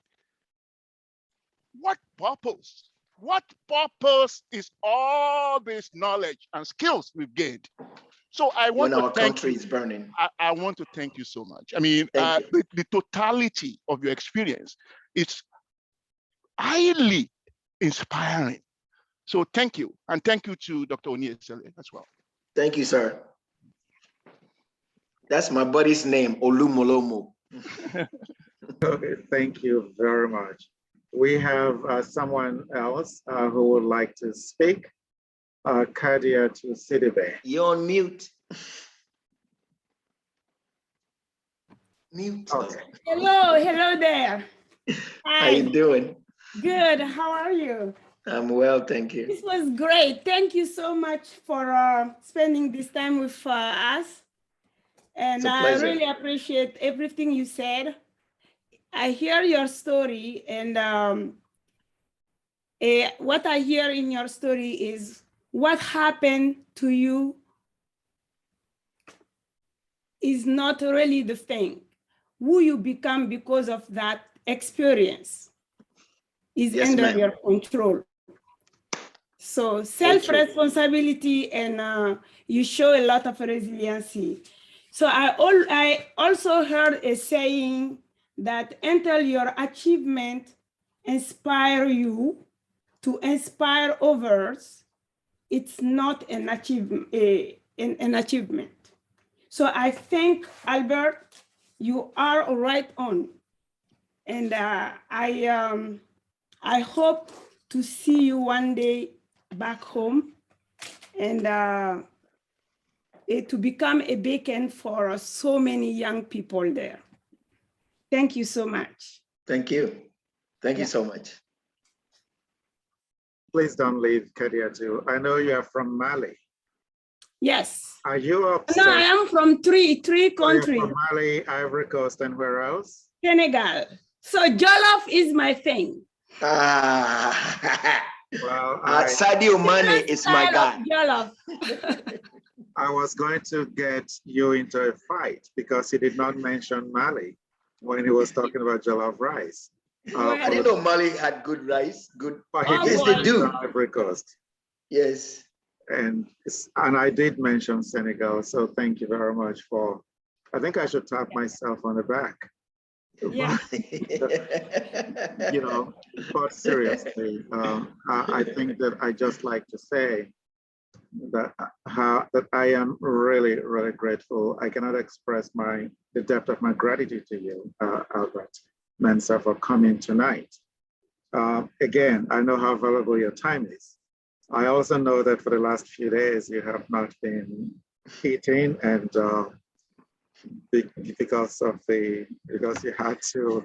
Speaker 8: What purpose? What purpose is all this knowledge and skills we've gained? So I want
Speaker 2: when
Speaker 8: to
Speaker 2: our
Speaker 8: thank
Speaker 2: country
Speaker 8: you.
Speaker 2: is burning.
Speaker 8: I want to thank you so much. I mean, the totality of your experience is highly inspiring. So thank you. And thank you to Dr. Oni-Eseleh as well.
Speaker 2: Thank you, sir. That's my buddy's name, Olumolomo.
Speaker 1: Okay, thank you very much. We have someone else who would like to speak. Kadia to Sidibe.
Speaker 2: You're on mute. Mute.
Speaker 1: Okay.
Speaker 9: Hello there.
Speaker 2: How you doing?
Speaker 9: Good. How are you?
Speaker 2: I'm well, thank you.
Speaker 9: This was great. Thank you so much for spending this time with us. And I really appreciate everything you said. I hear your story, and what I hear in your story is what happened to you is not really the thing. Who you become because of that experience is under your control. So self-responsibility, and you show a lot of resiliency. So I also heard a saying that until your achievement inspire you to inspire others, it's not an achievement. So I think, Albert, you are right on. And I hope to see you one day back home, and to become a beacon for so many young people there. Thank you so much.
Speaker 2: Thank you. Thank you so much.
Speaker 1: Please don't leave, Kadia, too. I know you are from Mali.
Speaker 9: Yes.
Speaker 1: Are you upset?
Speaker 9: No, I am from three countries.
Speaker 1: From Mali, Ivory Coast, and where else?
Speaker 9: Senegal. So Jollof is my thing.
Speaker 1: Well,
Speaker 2: Sadio Mane is my guy.
Speaker 9: Jollof.
Speaker 1: I was going to get you into a fight because he did not mention Mali when he was talking about jollof rice.
Speaker 2: I didn't know Mali had good rice. Good.
Speaker 1: Yes,
Speaker 2: they do.
Speaker 1: Ivory Coast.
Speaker 2: Yes.
Speaker 1: And I did mention Senegal, so thank you very much for. I think I should tap myself on the back.
Speaker 9: Yeah.
Speaker 1: You know, but seriously, I think that I just like to say that I am really, really grateful. I cannot express the depth of my gratitude to you, Albert Mensah, for coming tonight. Again, I know how valuable your time is. I also know that for the last few days you have not been eating, and because you had to.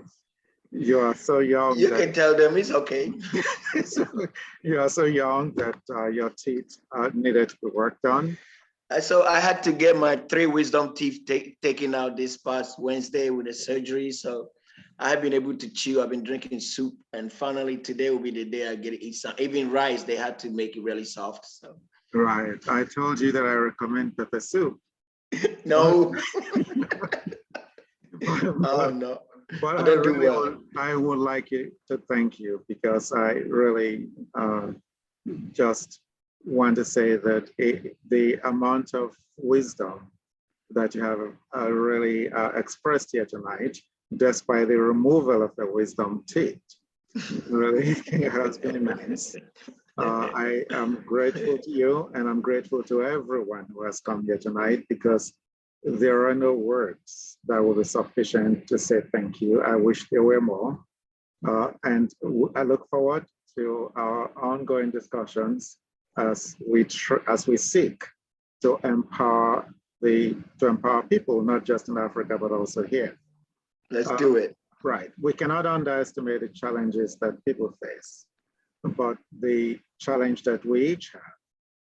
Speaker 1: You are so young.
Speaker 2: You can tell them it's okay.
Speaker 1: You are so young that your teeth needed to be worked on.
Speaker 2: So I had to get my 3 wisdom teeth taken out this past Wednesday with the surgery. So I've been able to chew. I've been drinking soup, and finally today will be the day I get to eat some. Even rice, they had to make it really soft. So
Speaker 1: right. I told you that I recommend pepper soup.
Speaker 2: No. Oh no.
Speaker 1: But I would like you to thank you, because I really just want to say that the amount of wisdom that you have really expressed here tonight, despite the removal of the wisdom teeth, really has been immense. I am grateful to you, and I'm grateful to everyone who has come here tonight, because there are no words that will be sufficient to say thank you. I wish there were more. And I look forward to our ongoing discussions as we seek to empower people, not just in Africa, but also here.
Speaker 2: Let's do it.
Speaker 1: Right. We cannot underestimate the challenges that people face, but the challenge that we each have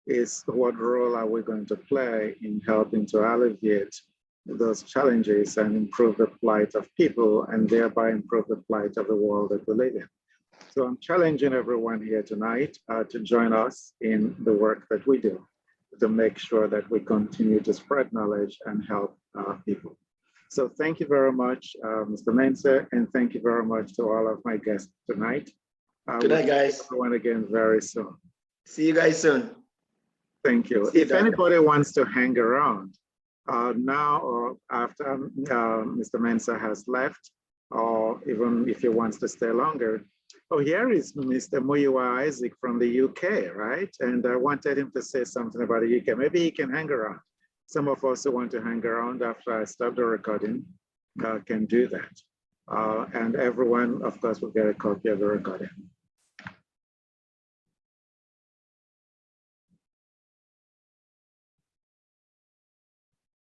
Speaker 1: is what role are we going to play in helping to alleviate those challenges and improve the plight of people, and thereby improve the plight of the world that we live in. So I'm challenging everyone here tonight to join us in the work that we do. to make sure that we continue to spread knowledge and help people. So thank you very much, Mr. Mensah, and thank you very much to all of my guests tonight.
Speaker 2: Good night, guys.
Speaker 1: Everyone again very soon.
Speaker 2: See you guys soon.
Speaker 1: Thank you. If anybody wants to hang around now or after Mr. Mensah has left, or even if he wants to stay longer, oh, here is Mr. Muyiwa Isaac from the UK, right? And I wanted him to say something about the UK. Maybe he can hang around. Some of us who want to hang around after I stop the recording can do that. And everyone, of course, will get a copy of the recording.